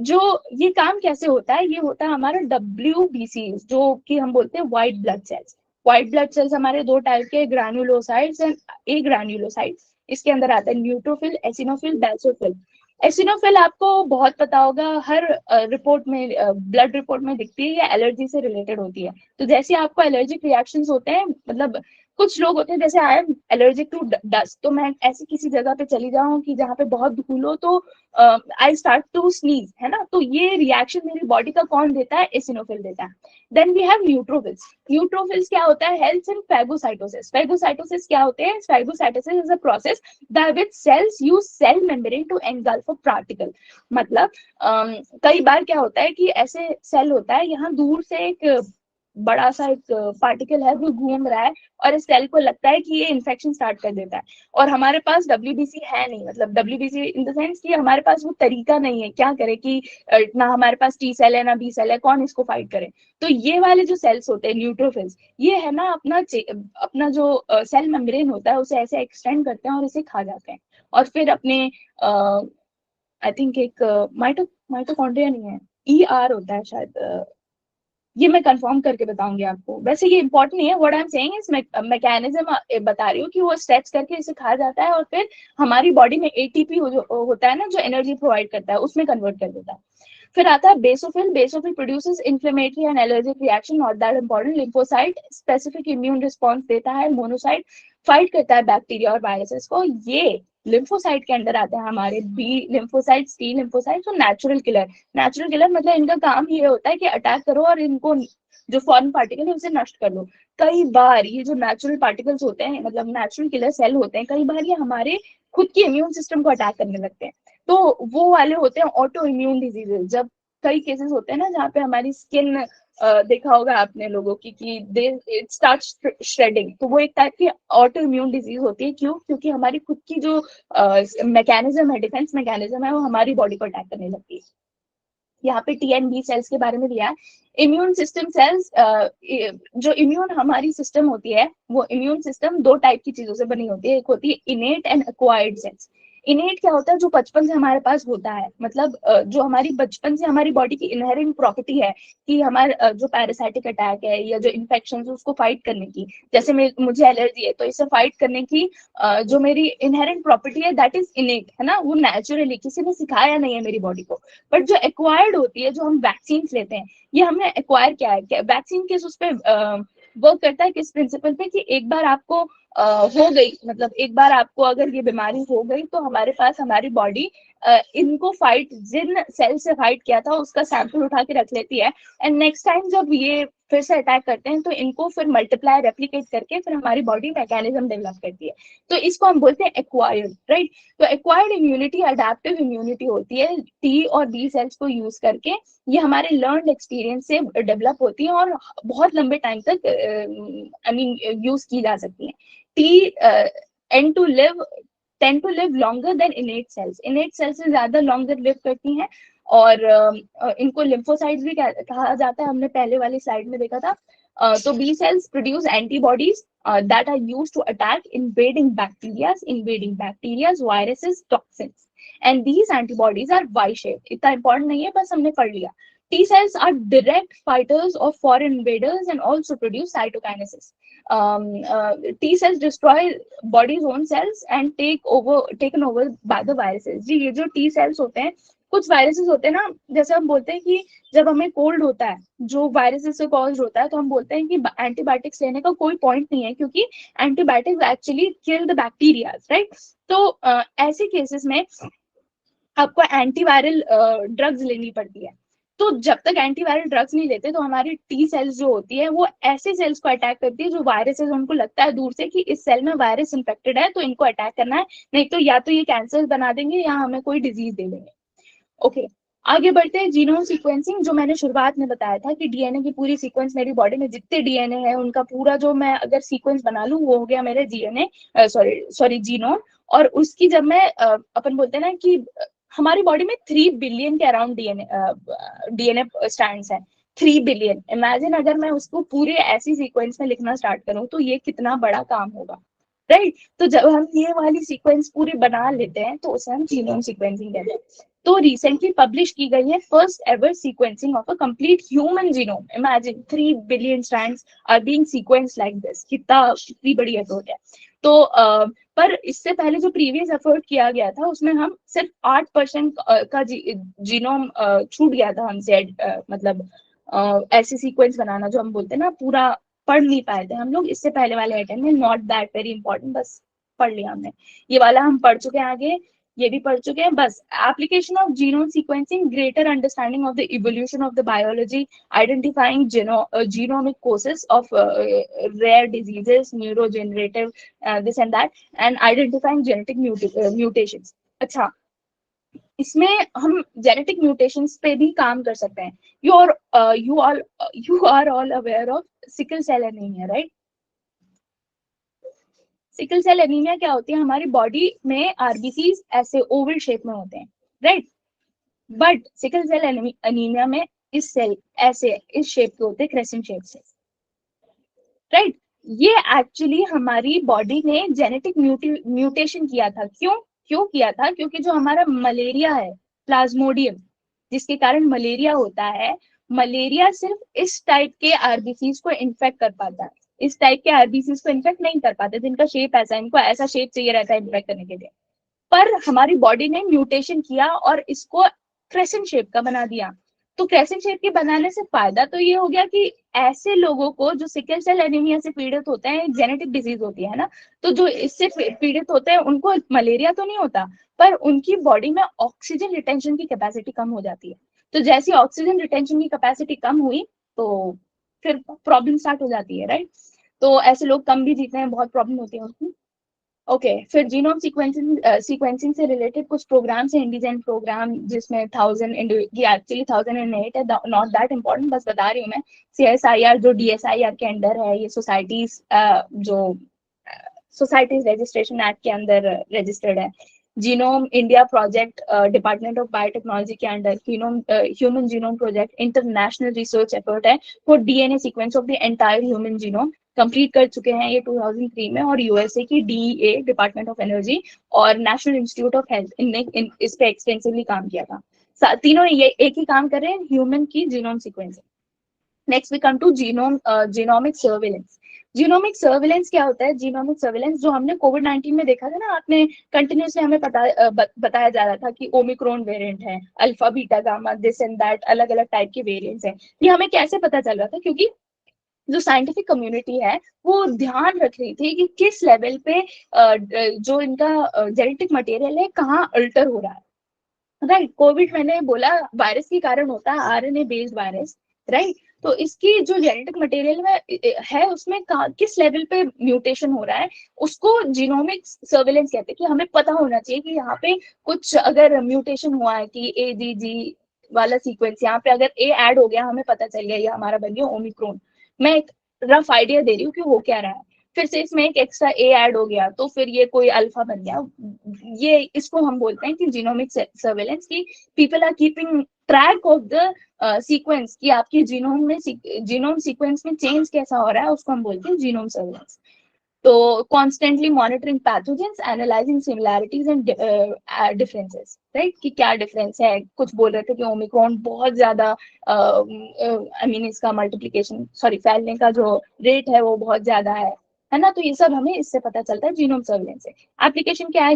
जो ये काम कैसे होता है? ये होता है हमारा WBC, जो कि हम बोलते हैं white blood cells. White blood cells हमारे दो टाइप के, ग्रैन्युलोसाइट्स एंड ए ग्रैन्युलोसाइट्स। इसके अंदर आता है न्यूट्रोफिल, एसिनोफिल, बेसोफिल। एसिनोफिल आपको बहुत पता होगा, हर रिपोर्ट में, ब्लड रिपोर्ट में दिखती है, या एलर्जी से रिलेटेड होती है। तो जैसे आपको एलर्जिक रिएक्शंस होते हैं, मतलब कुछ लोग होते हैं, जैसे I am allergic to dust, तो मैं ऐसी किसी जगह पे चली जाऊं कि जहाँ पे बहुत धूल हो, तो आई स्टार्ट टू स्नीज, है ना? तो ये रिएक्शन मेरी बॉडी का कौन देता है? एसिनोफिल देता है। Then we have neutrophils. Neutrophils क्या होता है? Helps in phagocytosis. फैगोसाइटोसिस क्या होते हैं? Phagocytosis is a process that with cells use cell membrane to engulf a particle। मतलब कई बार क्या होता है कि ऐसे सेल होता है, यहाँ दूर से एक बड़ा सा एक पार्टिकल है जो घूम रहा है, और इस सेल को लगता है कि ये इन्फेक्शन स्टार्ट कर देता है। और हमारे पास WBC है नहीं, मतलब WBC इन द सेंस कि हमारे पास वो तरीका नहीं है, क्या करे कि ना हमारे पास T सेल है ना B सेल है, कौन इसको फाइट करे? तो ये वाले जो सेल्स होते हैं न्यूट्रोफिल्स, ये है ना अपना जो सेल मेम्ब्रेन होता है उसे ऐसे एक्सटेंड करते हैं और इसे खा जाते हैं, और फिर अपने आई थिंक एक माइटोकॉन्ड्रिया नहीं है, ER होता है शायद, ये मैं कंफर्म करके बताऊंगी आपको। वैसे ये इंपॉर्टेंट नहीं है, what I am saying is mechanism बता रही हूँ कि वो स्ट्रेच करके इसे खा जाता है, और फिर हमारी बॉडी में ATP होता है ना, जो एनर्जी प्रोवाइड करता है, उसमें कन्वर्ट कर देता है। फिर आता है basophil. Basophil produces inflammatory and allergic reaction, not that important. Lymphocyte specific immune response देता है। मोनोसाइट फाइट करता है बैक्टीरिया और वायरसेस को। ये लिम्फोसाइट के अंडर आते हैं हमारे B लिम्फोसाइट्स, T लिम्फोसाइट्स और नेचुरल किलर। नेचुरल किलर मतलब इनका काम ये होता है कि अटैक करो और इनको जो फॉरेन पार्टिकल है उसे नष्ट कर लो। कई बार ये जो नेचुरल पार्टिकल्स होते हैं, मतलब नेचुरल किलर सेल होते हैं, कई बार ये हमारे खुद के इम्यून सिस्टम को अटैक करने लगते हैं। तो वो वाले होते हैं ऑटो इम्यून डिजीजेस। जब कई केसेस होते हैं ना जहाँ पे हमारी स्किन, देखा होगा आपने लोगों की कि दे इट स्टार्ट श्रेडिंग, तो वो एक टाइप की ऑटो इम्यून डिजीज होती है। क्यों? क्योंकि हमारी खुद की जो मैकेनिज्म है, डिफेंस मैकेनिज्म है, वो हमारी बॉडी को अटैक करने लगती है। यहाँ पे T and B सेल्स के बारे में दिया है। इम्यून सिस्टम सेल्स, जो इम्यून हमारी सिस्टम होती है, वो इम्यून सिस्टम दो टाइप की चीजों से बनी होती है। एक होती है innate and acquired cells. Innate क्या होता है? जो बचपन से हमारे पास होता है, मतलब जो हमारी बचपन से हमारी बॉडी की इनहेरेंट प्रॉपर्टी है कि हमारे जो पैरासाइटिक अटैक है या जो इन्फेक्शन है उसको फाइट करने की, जैसे मुझे एलर्जी है तो इसे फाइट करने की जो मेरी इनहेरेंट प्रॉपर्टी है, दैट इज इनेट, है ना? वो नेचुरली किसी ने सिखाया नहीं है मेरी बॉडी को। बट जो एक्वायर्ड होती है, जो हम वैक्सीन लेते हैं, ये हमने एक्वायर किया है। वैक्सीन किस उस पे वर्क करता है, किस प्रिंसिपल पे कि एक बार आपको हो गई, मतलब एक बार आपको अगर ये बीमारी हो गई तो हमारे पास हमारी बॉडी इनको फाइट, जिन सेल से फाइट किया था उसका सैंपल उठा के रख लेती है, एंड नेक्स्ट टाइम जब ये फिर से अटैक करते हैं तो इनको फिर मल्टीप्लाई रेप्लिकेट करके फिर हमारी बॉडी मैकेनिज्म डेवलप करती है। तो इसको हम बोलते हैं एक्वायर्ड, राइट? तो एक्वायर्ड इम्यूनिटी अडेप्टिव इम्यूनिटी होती है T और B सेल्स को यूज करके। ये हमारे लर्न एक्सपीरियंस से डेवलप होती है और बहुत लंबे टाइम तक आई मीन यूज की जा सकती है। T and to live tend to live longer than innate cells. innate cells से ज्यादा longer live करती हैं, और इनको lymphocytes भी कहा जाता है, हमने पहले वाली स्लाइड में देखा था। तो B cells produce antibodies that are used to attack invading bacteria, viruses, toxins. And these antibodies are Y-shaped. इतना important नहीं है, बस हमने पढ़ लिया. T cells are direct fighters of foreign invaders and also produce cytokinesis. T cells destroy body's own cells and taken over by the viruses. जी, ये जो T cells होते हैं, कुछ वायरसेस होते हैं ना, जैसे हम बोलते हैं कि जब हमें कोल्ड होता है जो वायरसेस से कॉज होता है, तो हम बोलते हैं कि एंटीबायोटिक्स लेने का कोई पॉइंट नहीं है, क्योंकि antibiotics actually kill the bacteria, right. तो ऐसे केसेस में आपको एंटीवायरल ड्रग्स लेनी पड़ती है। तो जब तक एंटीवायरल ड्रग्स नहीं लेते तो हमारी टी सेल्स जो होती है वो ऐसे सेल्स को अटैक करती है जो वायरसेस, उनको लगता है दूर से कि इस सेल में वायरस इन्फेक्टेड है तो इनको अटैक करना है, नहीं तो या तो ये कैंसर बना देंगे या हमें कोई डिजीज दे देंगे। ओके, आगे बढ़ते हैं। जीनोम सीक्वेंसिंग, जो मैंने शुरुआत में बताया था कि डीएनए की पूरी सीक्वेंस, मेरी बॉडी में जितने डीएनए है उनका पूरा जो मैं अगर सीक्वेंस बना लूं वो हो गया मेरे जीएनए, सॉरी जीनोम। और उसकी जब मैं अपन बोलते हैं ना कि हमारी बॉडी में 3 बिलियन के अराउंड डीएनए स्ट्रैंड्स हैं। 3 बिलियन, इमेजिन अगर मैं उसको पूरे ऐसी सीक्वेंस में लिखना स्टार्ट करूं तो ये कितना बड़ा काम होगा, राइट। तो जब हम ये वाली सीक्वेंस पूरी बना लेते हैं तो उसे हम जीनोम सीक्वेंसिंग कहते हैं। तो रिसेंटली पब्लिश की गई है first ever sequencing of a complete human genome. Imagine 3 billion strands are being sequence like this, कितनी बड़ी एफर्ट है। तो पर इससे पहले जो प्रीवियस एफर्ट किया गया था उसमें हम सिर्फ 8% का जीनोम छूट गया था हमसे, मतलब ऐसे सीक्वेंस बनाना जो हम बोलते हैं ना, पूरा पढ़ नहीं पाए थे हम लोग इससे पहले वाले आइटम में। नॉट दैट वेरी इंपॉर्टेंट, बस पढ़ लिया हमने। ये वाला हम पढ़ चुके हैं, आगे ये भी पढ़ चुके हैं। बस application of genome sequencing, greater understanding of the evolution of the biology, identifying genomic causes of rare diseases, neurodegenerative this and that, and identifying genetic mutations. अच्छा, इसमें हम जेनेटिक म्यूटेशंस पे भी काम कर सकते हैं। You are all aware of sickle cell anaemia, right. Sickle cell anaemia क्या होती है, हमारी बॉडी में आरबीसीज ऐसे ओवल शेप में होते हैं, right. But sickle cell anaemia में इस सेल ऐसे इस शेप के होते हैं, क्रेसेंट शेप से, राइट। ये एक्चुअली हमारी बॉडी ने जेनेटिक म्यूटेशन किया था। क्यों किया था? क्योंकि जो हमारा मलेरिया है, प्लाज्मोडियम, जिसके कारण मलेरिया होता है, मलेरिया सिर्फ इस टाइप के आरबीसीज को इन्फेक्ट कर पाता है। इस टाइप के आरबीसीज को इन्फेक्ट नहीं कर पाते, जिनका शेप ऐसा है, इनको ऐसा शेप चाहिए रहता है इन्फेक्ट करने के लिए। पर हमारी बॉडी ने म्यूटेशन किया और इसको क्रेसेंट शेप का बना दिया। तो क्रेसेंट शेप के बनाने से फायदा तो ये हो गया कि ऐसे लोगों को जो सिकल सेल एनीमिया से पीड़ित होते हैं, जेनेटिक डिजीज होती है ना, तो जो इससे पीड़ित होते हैं उनको मलेरिया तो नहीं होता, पर उनकी बॉडी में ऑक्सीजन रिटेंशन की कैपेसिटी कम हो जाती है। तो जैसी ऑक्सीजन रिटेंशन की कैपेसिटी कम हुई तो फिर प्रॉब्लम स्टार्ट हो जाती है, राइट। तो ऐसे लोग कम भी जीते हैं, बहुत प्रॉब्लम होती है उनको। ओके, फिर जीनोम सीक्वेंसिंग से रिलेटेड कुछ प्रोग्राम्स हैं, इंडिजेन प्रोग्राम, जिसमें 1000 ये एक्चुअली 1008 है, नॉट दैट इम्पोर्टेंट, बस बता रही हूँ मैं। CSIR जो DSIR के अंडर है, ये सोसाइटीज जो सोसाइटीज रजिस्ट्रेशन एक्ट के अंदर रजिस्टर्ड है। Genome India project department of biotechnology के अंडर human genome project international research effort है for DNA sequence of the entire human genome, complete कर चुके हैं ये 2003 में। और यूएसए की DEA, डिपार्टमेंट ऑफ एनर्जी, और नेशनल इंस्टीट्यूट ऑफ हेल्थ, इनने इस पे एक्सटेंसिवली काम किया था। तीनों ये एक ही काम कर रहे हैं, ह्यूमन की genome sequencing. Next we come to genomic surveillance. Genomic surveillance क्या होता है? जीनोमिक सर्विलेंस जो हमने कोविड-19 में देखा था ना, आपने कंटिन्यूसली हमें बताया जा रहा था कि ओमिक्रॉन वेरिएंट है, alpha beta gamma, this and that, अलग अलग टाइप के वेरिएंट्स हैं। ये हमें कैसे पता चल रहा था? क्योंकि जो साइंटिफिक कम्युनिटी है वो ध्यान रख रही थी कि किस लेवल पे जो इनका जेनेटिक मटेरियल है कहाँ अल्टर हो रहा है, राइट। कोविड मैंने बोला वायरस के कारण होता है, RNA बेस्ड वायरस, राइट। तो इसकी जो जेनेटिक मटेरियल है उसमें किस लेवल पे म्यूटेशन हो रहा है, उसको जीनोमिक सर्विलेंस कहते हैं। कि हमें पता होना चाहिए कि यहाँ पे कुछ अगर म्यूटेशन हुआ है कि AGG वाला सीक्वेंस, यहाँ पे अगर A ऐड हो गया, हमें पता चल गया ये हमारा बन गया ओमिक्रॉन। मैं एक रफ आइडिया दे रही हूँ कि हो क्या रहा है। फिर से इसमें एक एक्स्ट्रा ए ऐड हो गया तो फिर ये कोई अल्फा बन गया। ये इसको हम बोलते हैं कि जीनोमिक सर्वेलेंस, की people are keeping track of the sequence, कि आपके जीनोम सीक्वेंस में चेंज कैसा हो रहा है, उसको हम बोलते हैं जीनोम सर्वेलेंस। तो constantly monitoring pathogens, analysing similarities and differences, right, कि क्या डिफरेंस है। कुछ बोल रहे थे कि ओमिक्रॉन बहुत ज्यादा आई मीन इसका मल्टीप्लीकेशन सॉरी फैलने का जो रेट है वो बहुत ज्यादा है ना। तो ये सब हमें इससे पता चलता है जीनोम सर्वेलेंस से। एप्लीकेशन क्या है,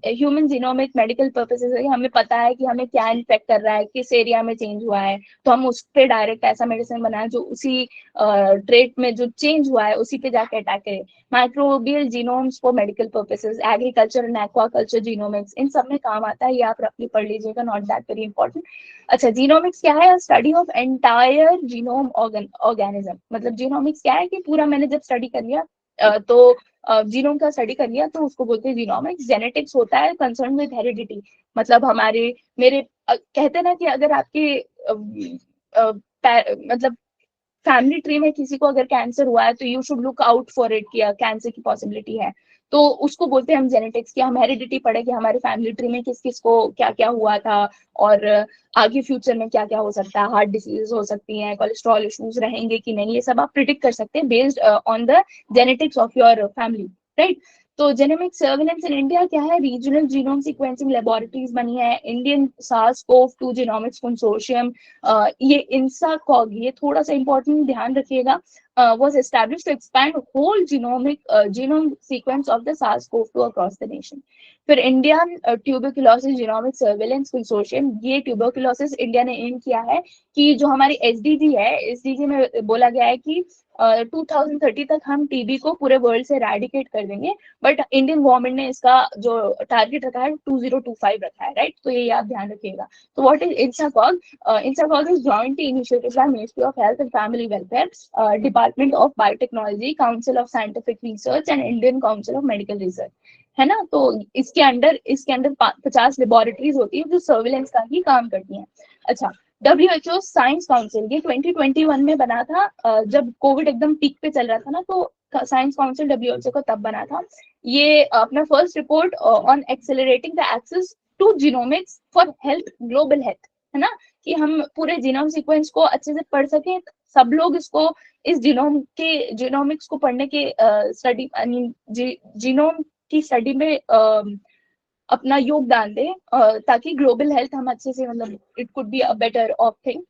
ह्यूमन जीनोमिक मेडिकल पर्पसेस है, हमें पता है कि हमें क्या इन्फेक्ट कर रहा है, किस एरिया में चेंज हुआ है, तो हम उस पर डायरेक्ट ऐसा मेडिसिन बनाए जो उसी ट्रेट में जो चेंज हुआ है उसी पे जाके अटैक करे। Microbial genomes for medical purposes, agriculture and aquaculture genomics, इन सब में काम आता है, ये आप रफली पढ़ लीजिएगा, नॉट दैट वेरी इंपॉर्टेंट। अच्छा, जीनोमिक्स क्या है, study of entire genome organism. मतलब जीनोमिक्स क्या है कि पूरा मैंने जब स्टडी कर लिया तो जीनोम का स्टडी कर लिया तो उसको बोलते हैं जीनोमिक्स। जेनेटिक्स होता है कंसर्न विद हेरिडिटी, मतलब हमारे मेरे कहते हैं ना कि अगर आपके मतलब फैमिली ट्री में किसी को अगर कैंसर हुआ है तो you should look out for it, किया कैंसर की पॉसिबिलिटी है, तो उसको बोलते हैं हम जेनेटिक्स, कि हम हेरिडिटी पढ़े कि हमारे फैमिली ट्री में किस किस को क्या क्या हुआ था, और आगे फ्यूचर में क्या क्या हो सकता है, हार्ट डिसीज हो सकती हैं, कोलेस्ट्रॉल इश्यूज रहेंगे कि नहीं, ये सब आप प्रिडिक्ट कर सकते हैं based on the genetics of your family, right. तो जेनेमिक सर्वेलेंस इन इंडिया क्या है, रीजनल जीनोम सीक्वेंसिंग लेबोरेटरीज बनी है, इंडियन सार्स-CoV-2 जीनोमिक्स कंसोर्शियम, ये इंसाकॉग, ये थोड़ा सा इंपॉर्टेंट ध्यान रखिएगा, was established to expand whole genome sequence of the SARS-CoV-2 across the nation. फिर Indian tuberculosis genomic surveillance consortium, ये ट्यूबरकुलोसिस इंडिया ने एम किया है कि जो हमारी एसडीजी है, एसडीजी में बोला गया है कि 2030 तक हम टीबी को पूरे वर्ल्ड से रेडिकेट कर देंगे, बट इंडियन गवर्नमेंट ने इसका जो टारगेट रखा है 2025 रखा है, राइट। तो ये आप ध्यान रखिएगा। तो what is INSACOG? INSACOG is jointly initiated by ministry of health and family welfare, department of biotechnology, council of scientific research and Indian council of medical research, है ना। तो इसके अंदर 50 लेबोरेटरीज होती है जो सर्विलेंस का ही काम करती हैं। अच्छा, WHO साइंस काउंसिल, ये 2021 में बना था, जब कोविड एकदम पीक पे चल रहा था ना, तो साइंस काउंसिल WHO को तब बना था। ये अपना first report on accelerating the access to genomics for health, global health, है ना, कि हम पूरे जीनोम सीक्वेंस को अच्छे से पढ़ सकें, सब लोग इसको इस जीनोमिक्स को पढ़ने के स्टडी आई मीन जीनोम की स्टडी में अपना योगदान दे, ताकि ग्लोबल हेल्थ हम अच्छे से, मतलब it could be a better of thing.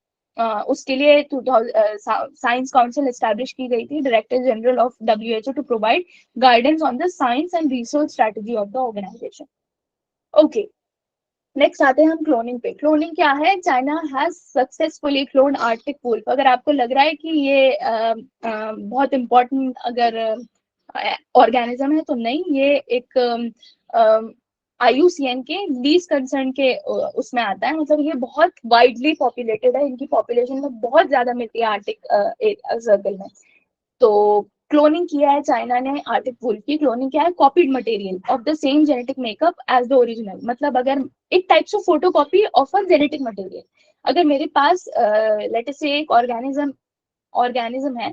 उसके लिए साइंस काउंसिल एस्टैब्लिश की गई थी, director general of WHO, to provide guidance on the science and research strategy of the organisation. Okay, next आते हैं हम क्लोनिंग पे। क्लोनिंग क्या है? China has successfully clone arctic wolf. अगर आपको लग रहा है कि ये बहुत इंपॉर्टेंट अगर ऑर्गेनिज्म है, तो नहीं, ये एक IUCN के लीस्ट कंसर्न के उसमें आता है। मतलब ये बहुत वाइडली पॉपुलेटेड है, इनकी पॉपुलेशन में बहुत ज्यादा मिलती है आर्टिक सर्कल में। तो क्लोनिंग किया है चाइना ने आर्टिक वुल्फ की। क्लोनिंग क्या है? Copied material of the same genetic makeup as the original. मतलब अगर एक types of photocopy of a genetic material, अगर मेरे पास लेट अस से एक ऑर्गेनिज्म है,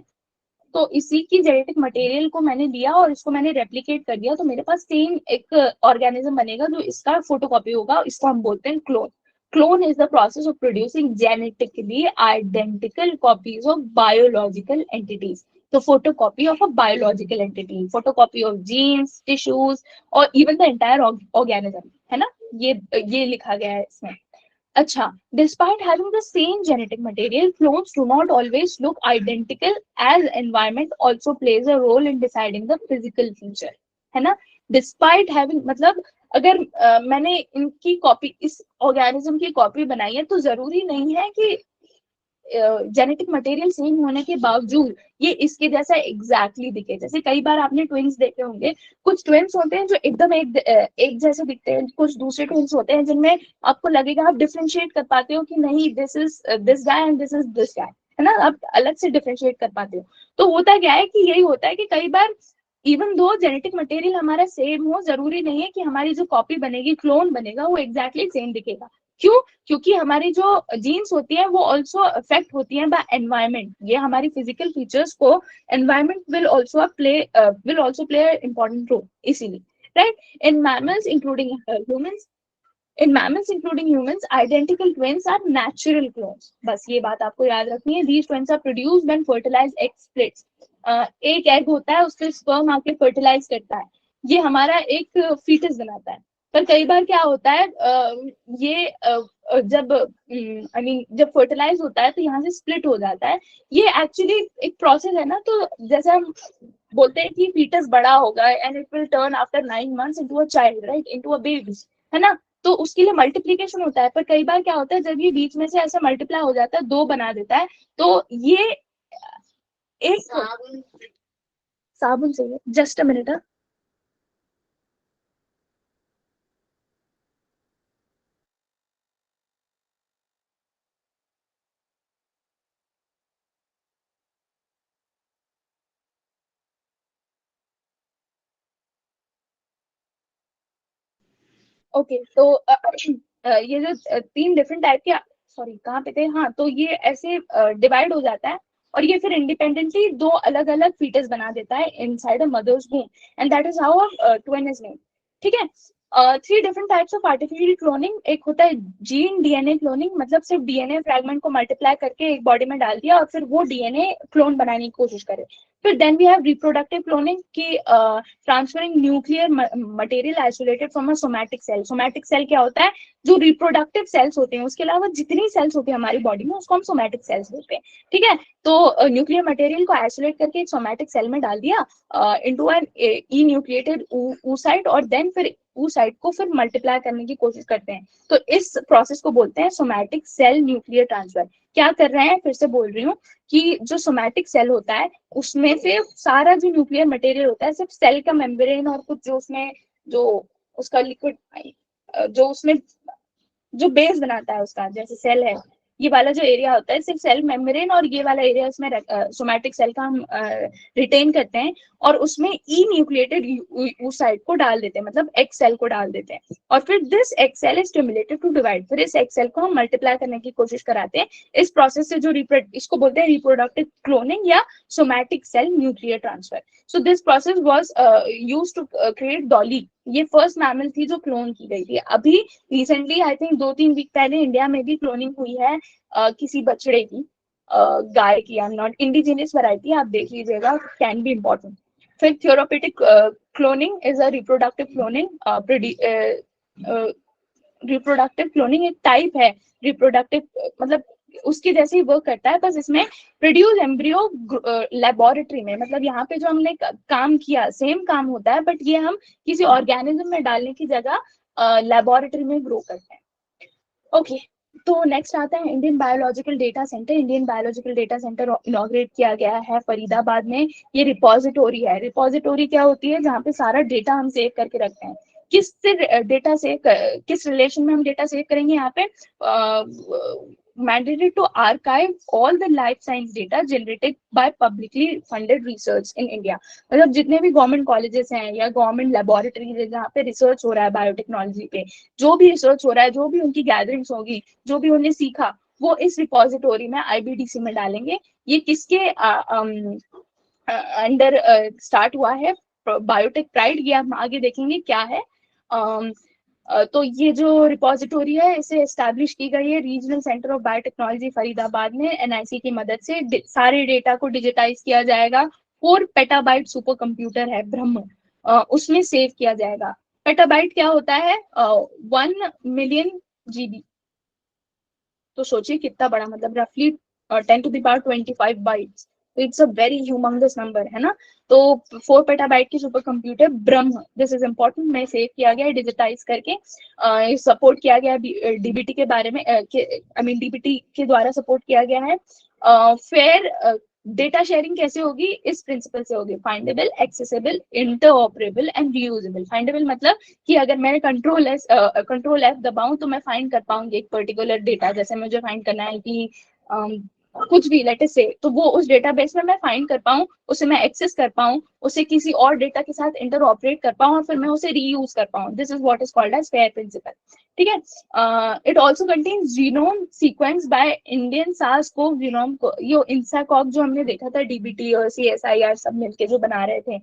तो इसी की जेनेटिक मटेरियल को मैंने लिया और इसको मैंने रेप्लिकेट कर दिया, तो मेरे पास सेम एक ऑर्गेनिज्म बनेगा जो इसका फोटोकॉपी होगा। इसको हम बोलते हैं clone. Clone is the process of producing genetically identical copies of biological entities. So photocopy of a biological entity, photocopy of genes, tissues, or even the entire organism, है ना। ये लिखा गया है इसमें। अच्छा, despite having the same genetic material, clones do not always look identical, as environment also plays a role in deciding the physical feature, है ना। Despite having मतलब अगर मैंने इनकी कॉपी, इस ऑर्गेनिज्म की कॉपी बनाई है, तो जरूरी नहीं है कि जेनेटिक मटेरियल सेम होने के बावजूद ये इसके जैसा एग्जैक्टली दिखे। जैसे कई बार आपने ट्विंस देखे होंगे, कुछ ट्विंस होते हैं जो एकदम एक जैसे दिखते हैं, कुछ दूसरे ट्विंस होते हैं जिनमें आपको लगेगा, आप डिफरेंशिएट कर पाते हो कि नहीं, this is this guy and this is this guy, है ना, आप अलग से डिफरेंशिएट कर पाते हो। तो होता क्या है कि यही होता है कि कई बार इवन दो जेनेटिक मटेरियल हमारा सेम हो, जरूरी नहीं है कि हमारी जो कॉपी बनेगी, क्लोन बनेगा, वो एग्जैक्टली सेम दिखेगा। क्यों? क्योंकि हमारी जो जीन्स होती है वो ऑल्सो अफेक्ट होती है बाय एनवायरमेंट। ये हमारी फिजिकल फीचर्स को environment will also play important role, इसीलिए, right? In mammals including humans, in mammals including humans, identical twins are natural clones. बस ये बात आपको याद रखनी है। These twins are produced when fertilized egg splits. एक एग होता है, उससे स्पर्म आके फर्टिलाइज करता है, ये हमारा एक फीटस बनाता है। पर कई बार क्या होता है, ये जब आई मीन जब फर्टिलाइज होता है तो यहाँ से स्प्लिट हो जाता है। ये एक्चुअली एक प्रोसेस है ना, तो जैसे हम बोलते हैं कि फीटस बड़ा होगा and it will turn after 9 months into a child, right, into a baby, है ना? तो उसके लिए मल्टीप्लीकेशन होता है। पर कई बार क्या होता है, जब ये बीच में से ऐसे मल्टीप्लाई हो जाता है, दो बना देता है, तो ये एक साबुन से, जस्ट अ मिनट। ओके, तो ये जो तीन डिफरेंट टाइप के, सॉरी कहाँ पे थे, हाँ, तो ये ऐसे डिवाइड हो जाता है और ये फिर इंडिपेंडेंटली दो अलग अलग फीटस बना देता है inside a mother's womb, and that is how a twin is made. ठीक है? Three different types of artificial cloning. एक होता है जीन डीएनए क्लोनिंग, मतलब सिर्फ डीएनए फ्रैगमेंट को मल्टीप्लाई करके एक बॉडी में डाल दिया और फिर वो डीएनए क्लोन बनाने की कोशिश करे। फिर then we have reproductive cloning की transferring nuclear material isolated from a somatic cell. Somatic cell क्या होता है? जो रिप्रोडक्टिव सेल्स होते हैं, उसके अलावा जितनी सेल्स होती है हमारी बॉडी में, उसको हम सोमैटिक सेल्स बोलते हैं। ठीक है? तो न्यूक्लियर मटेरियल को आइसोलेट करके एक सोमैटिक सेल में डाल दिया into enucleated oocyte, और देन फिर oocyte को फिर मल्टीप्लाई करने की कोशिश करते हैं। तो इस प्रोसेस को बोलते हैं सोमैटिक सेल न्यूक्लियर ट्रांसफर। क्या कर रहे हैं, फिर से बोल रही हूँ कि जो सोमैटिक सेल होता है उसमें से सारा जो न्यूक्लियर मटेरियल होता है, सिर्फ सेल का मेम्ब्रेन और कुछ जो उसमें जो उसका लिक्विड जो उसमें जो बेस बनाता है उसका, जैसे सेल है, ये वाला जो एरिया होता है सिर्फ सेल मेम्ब्रेन, और ये वाला एरिया इसमें सोमैटिक सेल का हम रिटेन करते हैं, और उसमें ई न्यूक्लिएटेड oocyte को डाल देते हैं, मतलब एक्स सेल को डाल देते हैं, और फिर this X cell is stimulated to divide. फिर इस एक्स सेल को हम मल्टीप्लाई करने की कोशिश कराते हैं। इस प्रोसेस से जो इसको बोलते हैं रिप्रोडक्टिव क्लोनिंग या somatic cell nuclear transfer. So this process was used to create Dolly. ये फर्स्ट मैमल थी जो क्लोन की गई थी। अभी रिसेंटली आई थिंक 2-3 वीक पहले इंडिया में भी क्लोनिंग हुई है किसी बछड़े की, गाय की। I am not indigenous variety, आप देख लीजिएगा, कैन बी इम्पोर्टेंट। फिर therapeutic cloning is a reproductive cloning. Reproductive cloning एक टाइप है रिप्रोडक्टिव, मतलब उसकी जैसे ही वर्क करता है, बस इसमें प्रोड्यूस एम्ब्रियो लेबोरेटरी में, मतलब यहाँ पे जो हमने काम किया सेम काम होता है, बट ये हम किसी ऑर्गेनिज्म में डालने की जगह लेबोरेटरी में ग्रो करते हैं। ओके, तो नेक्स्ट आता है Indian biological data centre. Indian biological data centre inaugurate किया गया है फरीदाबाद में। ये रिपोजिटोरी है। रिपोजिटोरी क्या होती है? जहाँ पे सारा डेटा हम सेव करके रखते हैं। किससे डेटा सेव, किस रिलेशन में हम डेटा सेव करेंगे? यहाँ पे mandated to archive all the life science data generated by publicly funded research in India। मतलब जितने भी गवर्नमेंट कॉलेजेस हैं या गवर्नमेंट लेबोरेटरीज है जहाँ पे रिसर्च हो रहा है बायोटेक्नोलॉजी पे, जो भी रिसर्च हो रहा है, जो भी उनकी गैदरिंग्स होगी, जो भी उन्हें सीखा, वो इस रिपोजिटोरी में आईबीडीसी में डालेंगे। ये किसके अंडर स्टार्ट हुआ है? Biotech pride. ये हम आगे देखेंगे क्या है। तो ये जो रिपोजिटोरी है इसे एस्टैब्लिश की गई है regional centre of biotechnology Faridabad में एनआईसी की मदद से। सारे डेटा को डिजिटाइज किया जाएगा। 4 पेटाबाइट सुपर कंप्यूटर है ब्रह्म, उसमें सेव किया जाएगा। पेटाबाइट क्या होता है? 1 मिलियन GB। तो सोचिए कितना बड़ा, मतलब रफली 10⁻25 बाइट्स। तो it's a very humongous number, है ना? तो 4 पेटाबाइट की super computer Brahma, this is important, में सेव किया गया है डिजिटाइज करके। सपोर्ट किया गया डीबीटी के बारे में, आई मीन डीबीटी के द्वारा सपोर्ट किया गया है। फिर डेटा शेयरिंग कैसे होगी? इस प्रिंसिपल से होगी, फाइंडेबल, एक्सेसिबल, इंटरऑपरेबल एंड रीयूजेबल। फाइंडेबल मतलब कि अगर मैं कंट्रोल F दबाऊं तो मैं फाइंड कर पाऊंगी एक पर्टिकुलर डेटा। जैसे मुझे फाइंड करना है कि कुछ भी लेट अस से, तो वो उस डेटाबेस में मैं फाइंड कर पाऊँ, उसे मैं एक्सेस कर पाऊँ, उसे किसी और डेटा के साथ इंटर ऑपरेट कर पाऊँ और फिर मैं उसे रीयूज कर पाऊँ. This is what is called as fair principle. ठीक है. It also contains genome sequence by Indian SARS CoV genome को, ये इंसाकॉग जो हमने देखा था, डीबीटी और CSIR सब मिलके जो बना रहे थे,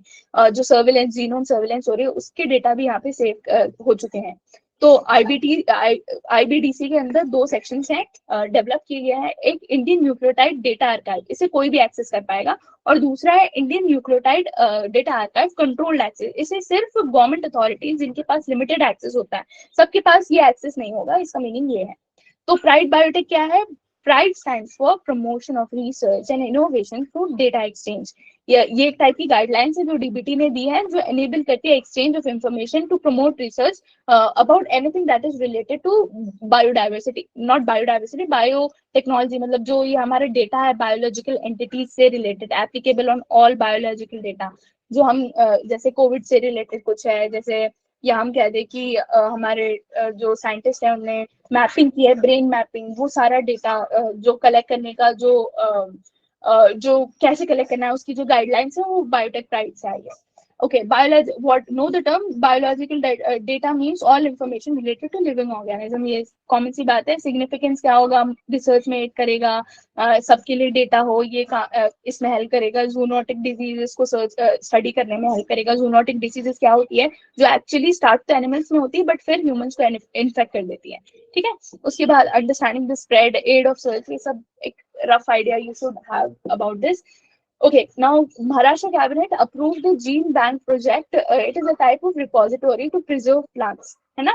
जो सर्विलेंस जीनोम सर्विलेंस हो रही है, उसके डेटा भी यहाँ पे सेव हो चुके हैं. तो IBDC के अंदर दो सेक्शंस हैं डेवलप किए गए हैं. एक इंडियन न्यूक्लियोटाइड डेटा आर्काइव, इसे कोई भी एक्सेस कर पाएगा, और दूसरा है Indian nucleotide data archive controlled access. इसे सिर्फ गवर्नमेंट अथॉरिटीज जिनके पास लिमिटेड एक्सेस होता है, सबके पास ये एक्सेस नहीं होगा. इसका मीनिंग ये है. तो प्राइड बायोटेक क्या है? Pride stands for promotion of research and innovation through data exchange. ये एक टाइप की गाइडलाइंस है जो डीबीटी ने दी है, जो एनेबल करती है exchange of information to promote research about anything that is related to biodiversity, not biodiversity, biotechnology. मतलब जो ये हमारा डेटा है बायोलॉजिकल एंटिटीज से related, applicable on all biological data. जो हम जैसे कोविड से रिलेटेड कुछ है, जैसे या हम कह दें कि हमारे जो साइंटिस्ट हैं उन्होंने मैपिंग की है, ब्रेन मैपिंग, वो सारा डेटा जो कलेक्ट करने का जो कैसे कलेक्ट करना है उसकी जो गाइडलाइंस है वो बायोटेक प्राइड से आई है. Okay, what know the term biological data means all information related to living organism. ये कॉमन सी बात है. सिग्निफिकेंस क्या होगा? रिसर्च में एड करेगा, सबके लिए डेटा हो, ये इसमें हेल्प करेगा. जूनोटिक डिजीजेस को सर्च स्टडी करने में हेल्प करेगा. जूनोटिक डिजीजेस क्या होती है? जो एक्चुअली स्टार्ट तो एनिमल्स में होती है बट फिर ह्यूमंस को इन्फेक्ट कर देती है. ठीक है. उसके बाद understanding the spread, aid of search, ये सब एक rough idea you should have about this. Okay, now Maharashtra cabinet approved the gene bank project. It is a type of repository to preserve plants, है ना?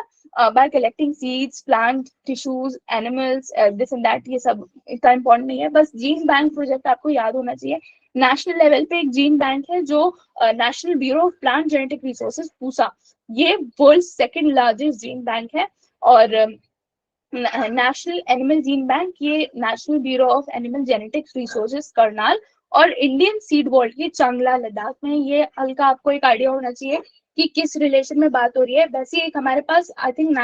By collecting seeds, plant tissues, animals, this and that. ये सब इतना important नहीं है. बस gene bank project आपको याद होना चाहिए. नेशनल लेवल पे एक जीन बैंक है जो national bureau of plant genetic resources Pusa, ये world second largest gene bank है. और नेशनल एनिमल जीन बैंक, ये national bureau of animal genetics resources Karnal और इंडियन सीड वॉल्ट की चांगला लद्दाख में. ये हल्का आपको एक आइडिया होना चाहिए कि किस रिलेशन में बात हो रही है. वैसे एक हमारे पास आई थिंक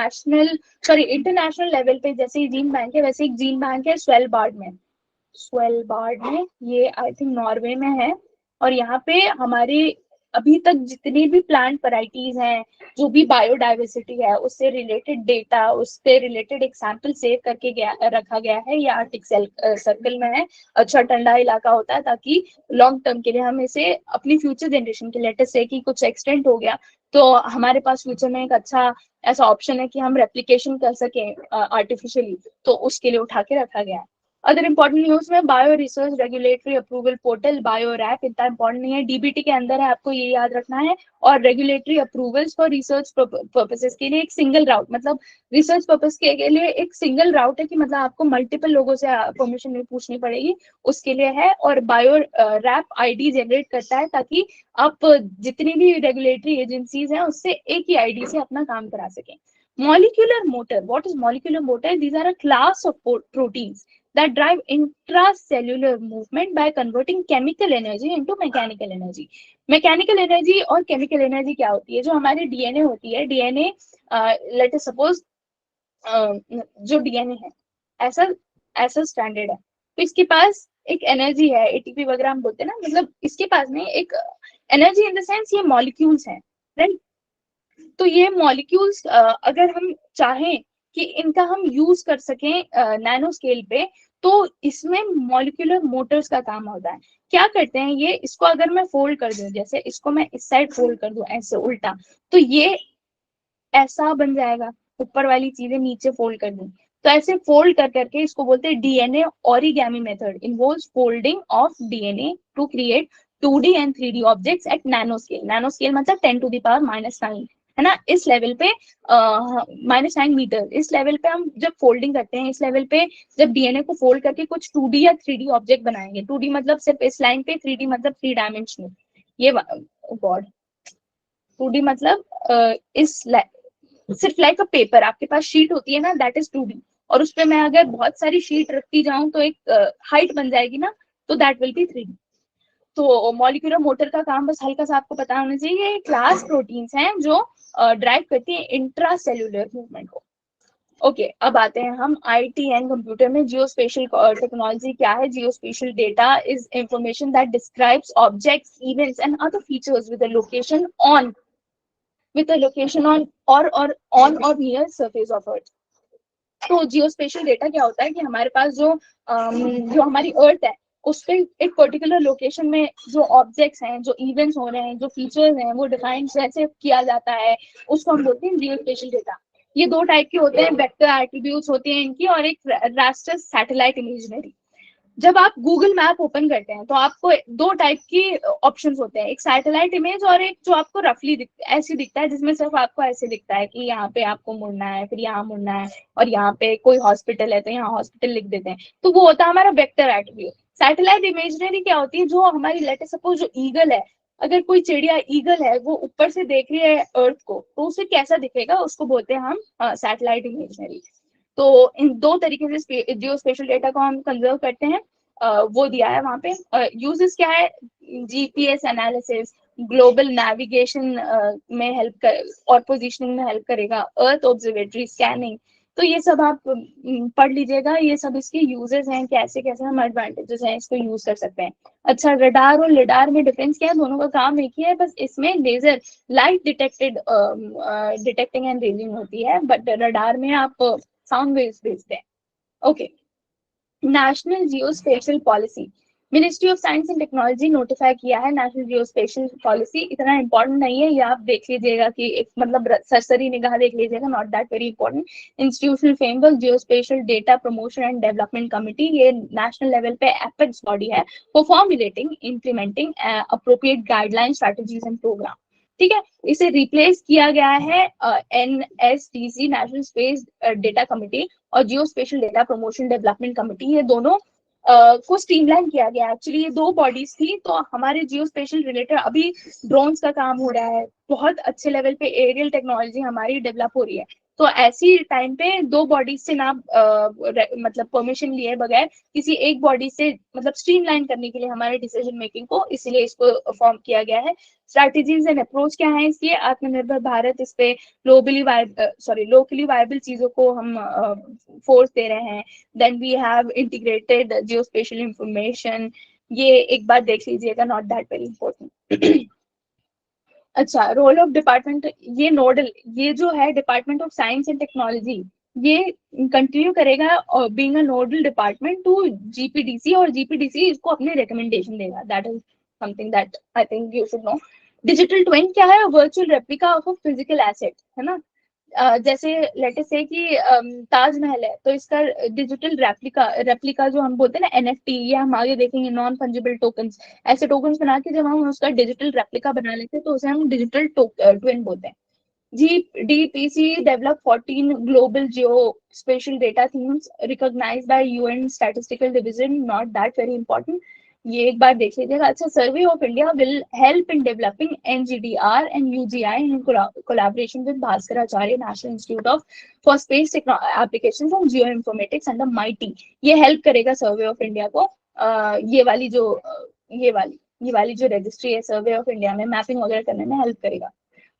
इंटरनेशनल लेवल पे जैसे ही जीन बैंक है, वैसे एक जीन बैंक है स्वेलबार्ड में, ये आई थिंक नॉर्वे में है. और यहाँ पे हमारे अभी तक जितनी भी प्लांट वैरायटीज हैं, जो भी बायोडाइवर्सिटी है, उससे रिलेटेड डेटा, उससे रिलेटेड एक सैंपल सेव करके रखा गया है. ये आर्टिक सर्कल में है. अच्छा ठंडा इलाका होता है ताकि लॉन्ग टर्म के लिए हम इसे अपनी फ्यूचर जनरेशन के लेटेस्ट से कि कुछ एक्सटेंट हो गया तो हमारे पास फ्यूचर में एक अच्छा ऐसा ऑप्शन है कि हम रेप्लिकेशन कर सकें आर्टिफिशियली, तो उसके लिए उठा के रखा गया है. अदर इंपॉर्टेंट न्यूज में bio research regulatory approval portal, bio rap, इतना इंपॉर्टेंट नहीं है, डीबीटी के अंदर है, आपको ये याद रखना है. और regulatory approvals for research purposes के लिए एक सिंगल राउट, मतलब रिसर्च पर्पस के लिए एक सिंगल राउट है कि मतलब आपको मल्टीपल लोगों से परमिशन नहीं पूछनी पड़ेगी, उसके लिए है. और बायो रैप आईडी जनरेट करता है ताकि आप जितनी भी रेगुलेटरी एजेंसीज हैं उससे एक ही आईडी से अपना काम करा सकें. Molecular motor. What is molecular motor? These are a class of proteins that drive intracellular movement by converting chemical energy into mechanical energy. Mechanical energy और chemical energy क्या होती है? जो हमारी DNA होती है, DNA let us suppose जो DNA है ऐसा ऐसा स्टैंडर्ड है, तो इसके पास एक एनर्जी है, एटीपी वगैरह हम बोलते हैं ना, मतलब इसके पास में एक एनर्जी इन द सेंस ये मॉलिक्यूल्स हैं, राइट? तो ये मॉलिक्यूल्स अगर हम चाहें कि इनका हम यूज कर सकें नैनो स्केल पे, तो इसमें मॉलिक्यूलर मोटर्स का काम होता है. क्या करते हैं ये? इसको अगर मैं फोल्ड कर दूं, जैसे इसको मैं इस साइड फोल्ड कर दूं ऐसे उल्टा, तो ये ऐसा बन जाएगा. ऊपर वाली चीजें नीचे फोल्ड कर दूं, तो ऐसे फोल्ड कर करके इसको बोलते हैं DNA origami method. Involves folding of DNA to create 2D and 3D objects at nano scale. Nano scale मतलब 10⁻⁻⁹, है ना? इस लेवल पे -9 मीटर, इस लेवल पे हम जब फोल्डिंग करते हैं, इस लेवल पे जब डीएनए को फोल्ड करके कुछ 2D या 3D ऑब्जेक्ट बनाएंगे. 2D मतलब सिर्फ इस लाइन पे, 3D मतलब 3 डायमेंशनल. ये गॉड 2D मतलब इस सिर्फ लाइक अ पेपर, आपके पास शीट होती है ना, दैट इज 2D. और उस पर मैं अगर बहुत सारी शीट रखती जाऊं तो एक हाइट बन जाएगी ना, तो दैट विल बी 3D. तो मॉलिक्यूलर मोटर का काम बस हल्का सा आपको पता होना चाहिए. ये क्लास प्रोटीन्स हैं जो ड्राइव करती है इंट्रासेल्यूलर मूवमेंट को. ओके अब आते हैं हम आईटी एंड कंप्यूटर में। जियो स्पेशल टेक्नोलॉजी क्या है? Geospatial data is information that describes objects, events and other features with a location on or on or near surface of earth। तो जियो special data क्या होता है कि हमारे पास जो हमारी अर्थ है उस पे एक पर्टिकुलर लोकेशन में जो ऑब्जेक्ट्स हैं, जो इवेंट्स हो रहे हैं, जो फीचर्स हैं, वो डिफाइन कैसे किया जाता है, उसको हम बोलते हैं जियो स्पेशल डेटा। ये दो टाइप के होते हैं, वेक्टर एट्रीब्यूट्स होती हैं इनकी, और एक रास्टर सैटेलाइट इमेजनरी। जब आप गूगल मैप ओपन करते हैं तो आपको दो टाइप की ऑप्शंस होते हैं, एक सैटेलाइट इमेज और एक जो आपको रफली ऐसी दिखता है, जिसमें सिर्फ आपको ऐसे दिखता है कि यहाँ पे आपको मुड़ना है, फिर यहाँ मुड़ना है, और यहाँ पे कोई हॉस्पिटल है तो यहाँ हॉस्पिटल लिख देते हैं। तो वो होता है हमारा वेक्टर एट्रीब्यूट। सैटेलाइट इमेजनरी क्या होती है? जो हमारी लेट सपोज जो ईगल है, अगर कोई चिड़िया ईगल है वो ऊपर से देख रही है अर्थ को, तो उसे कैसा दिखेगा, उसको बोलते हैं हम सैटेलाइट इमेजनरी। तो इन दो तरीके से जियो स्पेशल डेटा को हम कंजर्व करते हैं। वो दिया है वहां पे। यूजेस क्या है? जीपीएस एनालिसिस, ग्लोबल नेविगेशन में हेल्प कर और पोजीशनिंग में हेल्प करेगा, अर्थ ऑब्जर्वेटरी स्कैनिंग। तो ये सब आप पढ़ लीजिएगा, ये सब इसके यूजेस हैं, कैसे कैसे हम एडवांटेजेस हैं इसको यूज कर सकते हैं। अच्छा, रडार और लिडार में डिफरेंस क्या है? दोनों का काम एक ही है, बस इसमें laser light detecting and raising होती है, बट रडार में आप साउंड वेव्स भेजते हैं। Okay, national geospatial policy. Ministry of science and technology notify किया है नेशनल जियोस्पेशियल पॉलिसी। इतना इंपॉर्टेंट नहीं है, ये आप देख लीजिएगा कि एक मतलब सरसरी निगाह देख लीजिएगा, not that very important. Institutional framework geospatial data promotion and development committee, ये नेशनल लेवल पे एपेक्स बॉडी है for formulating, implementing appropriate guideline, strategies and program. ठीक है, इसे रिप्लेस किया गया है NSDC, national space data committee, और geospatial data promotion development committee. ये दोनों को स्ट्रीमलाइन किया गया। एक्चुअली ये दो बॉडीज थी, तो हमारे जियो स्पेशल रिलेटेड अभी ड्रोन्स का काम हो रहा है, बहुत अच्छे लेवल पे एरियल टेक्नोलॉजी हमारी डेवलप हो रही है। तो ऐसी टाइम पे दो बॉडीज से ना मतलब परमिशन लिए बगैर किसी एक बॉडी से मतलब स्ट्रीमलाइन करने के लिए हमारे डिसीजन मेकिंग को, इसीलिए इसको फॉर्म किया गया है। स्ट्रैटेजीज एंड अप्रोच क्या है इसलिए? आत्मनिर्भर भारत, इस पे लोकली वायबल चीजों को हम फोर्स दे रहे हैं। Then we have integrated geospatial information. ये एक बार देख लीजिएगा, नॉट दैट वेरी इंपॉर्टेंट। अच्छा, रोल ऑफ डिपार्टमेंट, ये नोडल, ये जो है department of science and technology, ये कंटिन्यू करेगा being a nodal department to GPDC, और जीपीडीसी इसको अपने रिकमेंडेशन देगा। That is something that I think you should know. Digital twin क्या है? Virtual replica of a physical asset, है ना। जैसे लेट अस से कि ताजमहल है, तो इसका डिजिटल रेप्लिका जो हम बोलते हैं ना, एनएफटी, ये हम आगे देखेंगे, नॉन फंजिबल टोकन्स। ऐसे टोकन्स बना के जब हम उसका डिजिटल रेप्लिका बना लेते हैं तो उसे हम डिजिटल ट्विन बोलते हैं। GDPC developed 14 global geospatial data themes recognized by UN Statistical Division, not that very important. ये एक बार देख लीजिएगा। अच्छा, survey of India will help in developing NGDR and UGI in collaboration with Bhaskaracharya national institute of for space applications and geo informatics under mighty. ये help करेगा survey of India को। ये वाली जो रजिस्ट्री है सर्वे ऑफ इंडिया में, mapping वगैरह करने में हेल्प करेगा।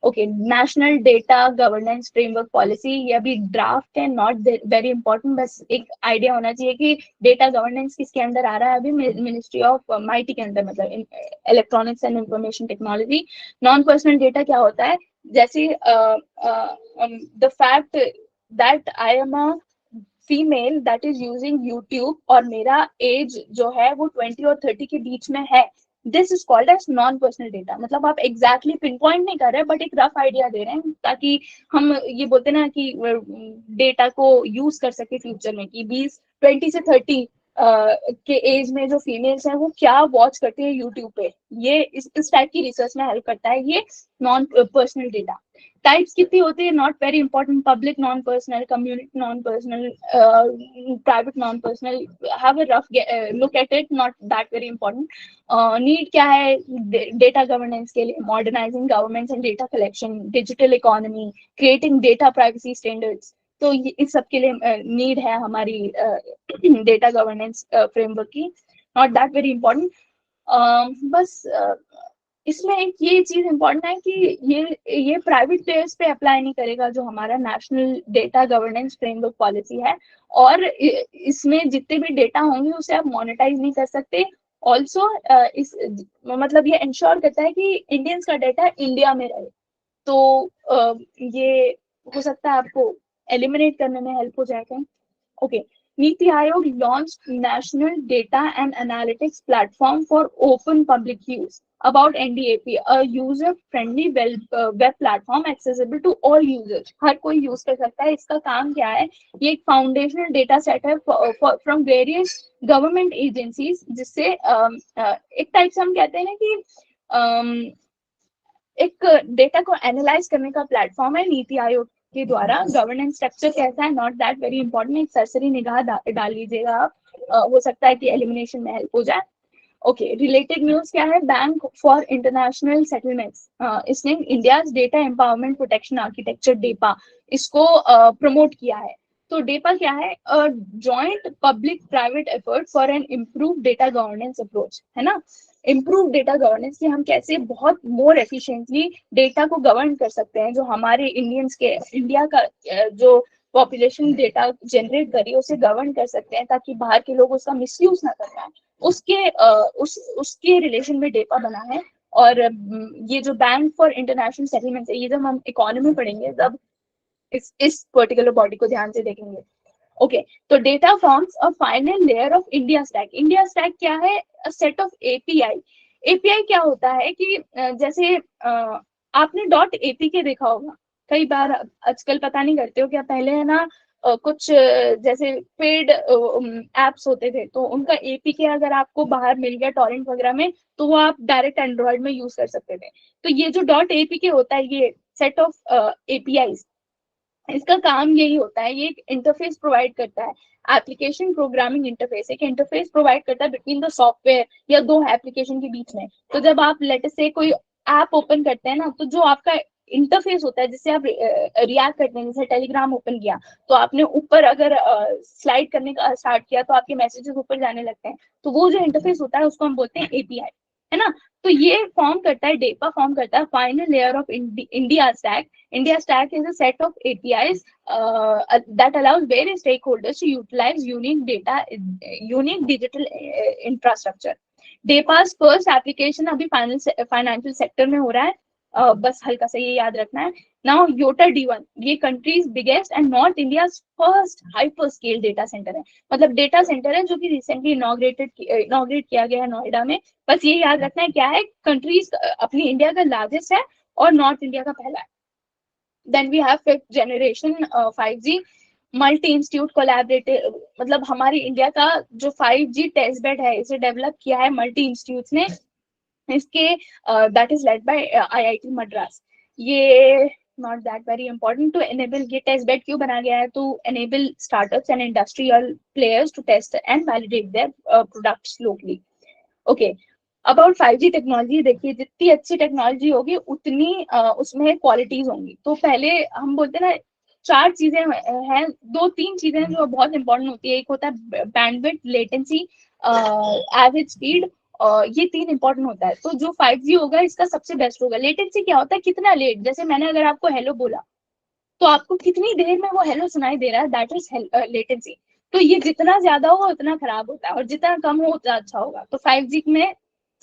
Okay, national data governance framework policy, ये अभी ड्राफ्ट है, नॉट वेरी इंपॉर्टेंट, बस एक आइडिया होना चाहिए कि डेटा गवर्नेंस किसके अंदर आ रहा है अभी। मिनिस्ट्री ऑफ माइटी के अंदर, मतलब electronics and information technology. Non personal data क्या होता है? जैसे the fact that I am a female that is using YouTube और मेरा एज जो है वो 20 और 30 के बीच में है, this is called as non personal data. मतलब आप एग्जैक्टली पिन पॉइंट नहीं कर रहे, बट एक रफ आइडिया दे रहे हैं, ताकि हम ये बोलते ना कि डेटा को यूज कर सके फ्यूचर में, कि 20 से 30 के एज में जो फीमेल्स हैं वो क्या वॉच करती है यूट्यूब पे। ये इस टाइप की रिसर्च में हेल्प करता है ये नॉन पर्सनल डेटा। टाइप्स कितनी होती है? Not very important. Public non personal, community non personal, private non personal, have a rough look at it, not that very important. Need क्या है डेटा गवर्नेंस के लिए? Modernising government and data collection, digital economy, creating data privacy standards. तो इस सब के लिए need है हमारी डेटा गवर्नेंस फ्रेमवर्क की, नॉट दैट वेरी इंपॉर्टेंट। बस इसमें एक ये चीज इम्पोर्टेंट है कि ये प्राइवेट प्लेयर्स पे अप्लाई नहीं करेगा, जो हमारा national data governance framework policy है। और इसमें जितने भी डेटा होंगे उसे आप मोनेटाइज नहीं कर सकते। ऑल्सो इस मतलब ये इंश्योर करता है कि इंडियंस का डेटा इंडिया में रहे। तो ये हो सकता है आपको एलिमिनेट करने में हेल्प हो जाएगा। Okay. Niti Aayog launched National Data and Analytics Platform for Open Public Use about NDAP, a user-friendly web platform accessible to all users. हर कोई यूज कर सकता है। इसका काम क्या है? ये एक फाउंडेशनल डेटा सेट है फ्रॉम वेरियस गवर्नमेंट एजेंसीज, जिससे एक टाइप से हम कहते हैं ना कि एक डेटा को एनालाइज करने का प्लेटफॉर्म है नीति आयोग के द्वारा। गवर्नेंस स्ट्रक्चर कैसा है, नॉट दैट वेरी इंपॉर्टेंट, एक सरसरी निगाह डाल लीजिएगा आप, हो सकता है कि एलिमिनेशन में हेल्प हो जाए। ओके, रिलेटेड न्यूज क्या है? बैंक फॉर इंटरनेशनल सेटलमेंट्स, इसने India data empowerment protection architecture DEPA इसको प्रमोट किया है। तो डेपा क्या है? Joint public private effort for an improve data governance approach, है ना। इम्प्रूव डेटा गवर्नेंस कि हम कैसे बहुत मोर एफिशिएंटली डेटा को गवर्न कर सकते हैं, जो हमारे इंडियंस के इंडिया का जो पॉपुलेशन डेटा जनरेट करी उसे गवर्न कर सकते हैं, ताकि बाहर के लोग उसका मिसयूज ना कर पाए। उसके रिलेशन में डेटा बना है। और ये जो बैंक फॉर इंटरनेशनल सेटलमेंट है, ये जब हम इकोनॉमी पढ़ेंगे तब इस पर्टिकुलर बॉडी को ध्यान से देखेंगे। ओके, तो data forms a final layer of India stack. India stack क्या है? A set of API. API क्या होता है कि जैसे आपने डॉट एपीके देखा होगा कई बार, आजकल पता नहीं करते हो क्या, पहले है ना कुछ जैसे पेड एप्स होते थे, तो उनका एपीके अगर आपको बाहर मिल गया टॉरेंट वगैरह में, तो वो आप डायरेक्ट एंड्रॉइड में यूज कर सकते थे। तो ये जो डॉट एपीके होता है, ये सेट ऑफ एपीआई, इसका काम यही होता है, ये एक इंटरफेस प्रोवाइड करता है। एप्लीकेशन प्रोग्रामिंग इंटरफेस एक इंटरफेस प्रोवाइड करता है बिटवीन द सॉफ्टवेयर या दो एप्लीकेशन के बीच में। तो जब आप लेट से कोई ऐप ओपन करते हैं ना, तो जो आपका इंटरफेस होता है जिससे आप रिएक्ट करते हैं, जैसे टेलीग्राम ओपन किया तो आपने ऊपर अगर स्लाइड करने का स्टार्ट किया तो आपके मैसेजेस ऊपर जाने लगते हैं। तो वो जो इंटरफेस होता है उसको हम बोलते हैं एपीआई, है ना। तो ये फॉर्म करता है, डेपा फॉर्म करता है final layer of India stack. India Stack is a set of APIs that allows various stakeholders to utilize unique digital infrastructure. DEPA's first application अभी फाइनेंशियल सेक्टर में हो रहा है, बस हल्का सा ये याद रखना है। नाउ योटा D1 ये countries biggest and north India first hyper scale data centre है। मतलब डेटा सेंटर है जो कि रिसेंटली इनॉग्रेट किया गया है नोएडा में। बस ये याद रखना है क्या है, कंट्रीज अपनी इंडिया का लार्जेस्ट है और नॉर्थ इंडिया का पहला है। Then we have fifth generation 5G multi institute collaborative, मतलब हमारी इंडिया का जो 5G टेस्ट बेड है इसे डेवलप किया है मल्टी इंस्टीट्यूट्स ने। इसके that is led by IIT Madras. ये not that very important to enable, ये टेस्ट बेड क्यों बना गया है? To enable startups and industrial players to test and validate their products locally. Okay, about 5G technology देखिए, जितनी अच्छी टेक्नोलॉजी होगी उतनी उसमें क्वालिटीज होंगी। तो पहले हम बोलते हैं ना, चार चीजें हैं, दो तीन चीजें जो बहुत इंपॉर्टेंट होती है। एक होता है बैंडविड्थ, लेटेंसी, एवरेज स्पीड, ये तीन इंपॉर्टेंट होता है। तो जो 5G होगा इसका सबसे बेस्ट होगा। लेटेंसी क्या होता है? कितना लेट, जैसे मैंने अगर आपको हेलो बोला तो आपको कितनी देर में वो हेलो सुनाई दे रहा है, दैट इज लेटेंसी। तो ये जितना ज्यादा होगा उतना खराब होता है, और जितना कम हो उतना अच्छा होगा। तो 5G में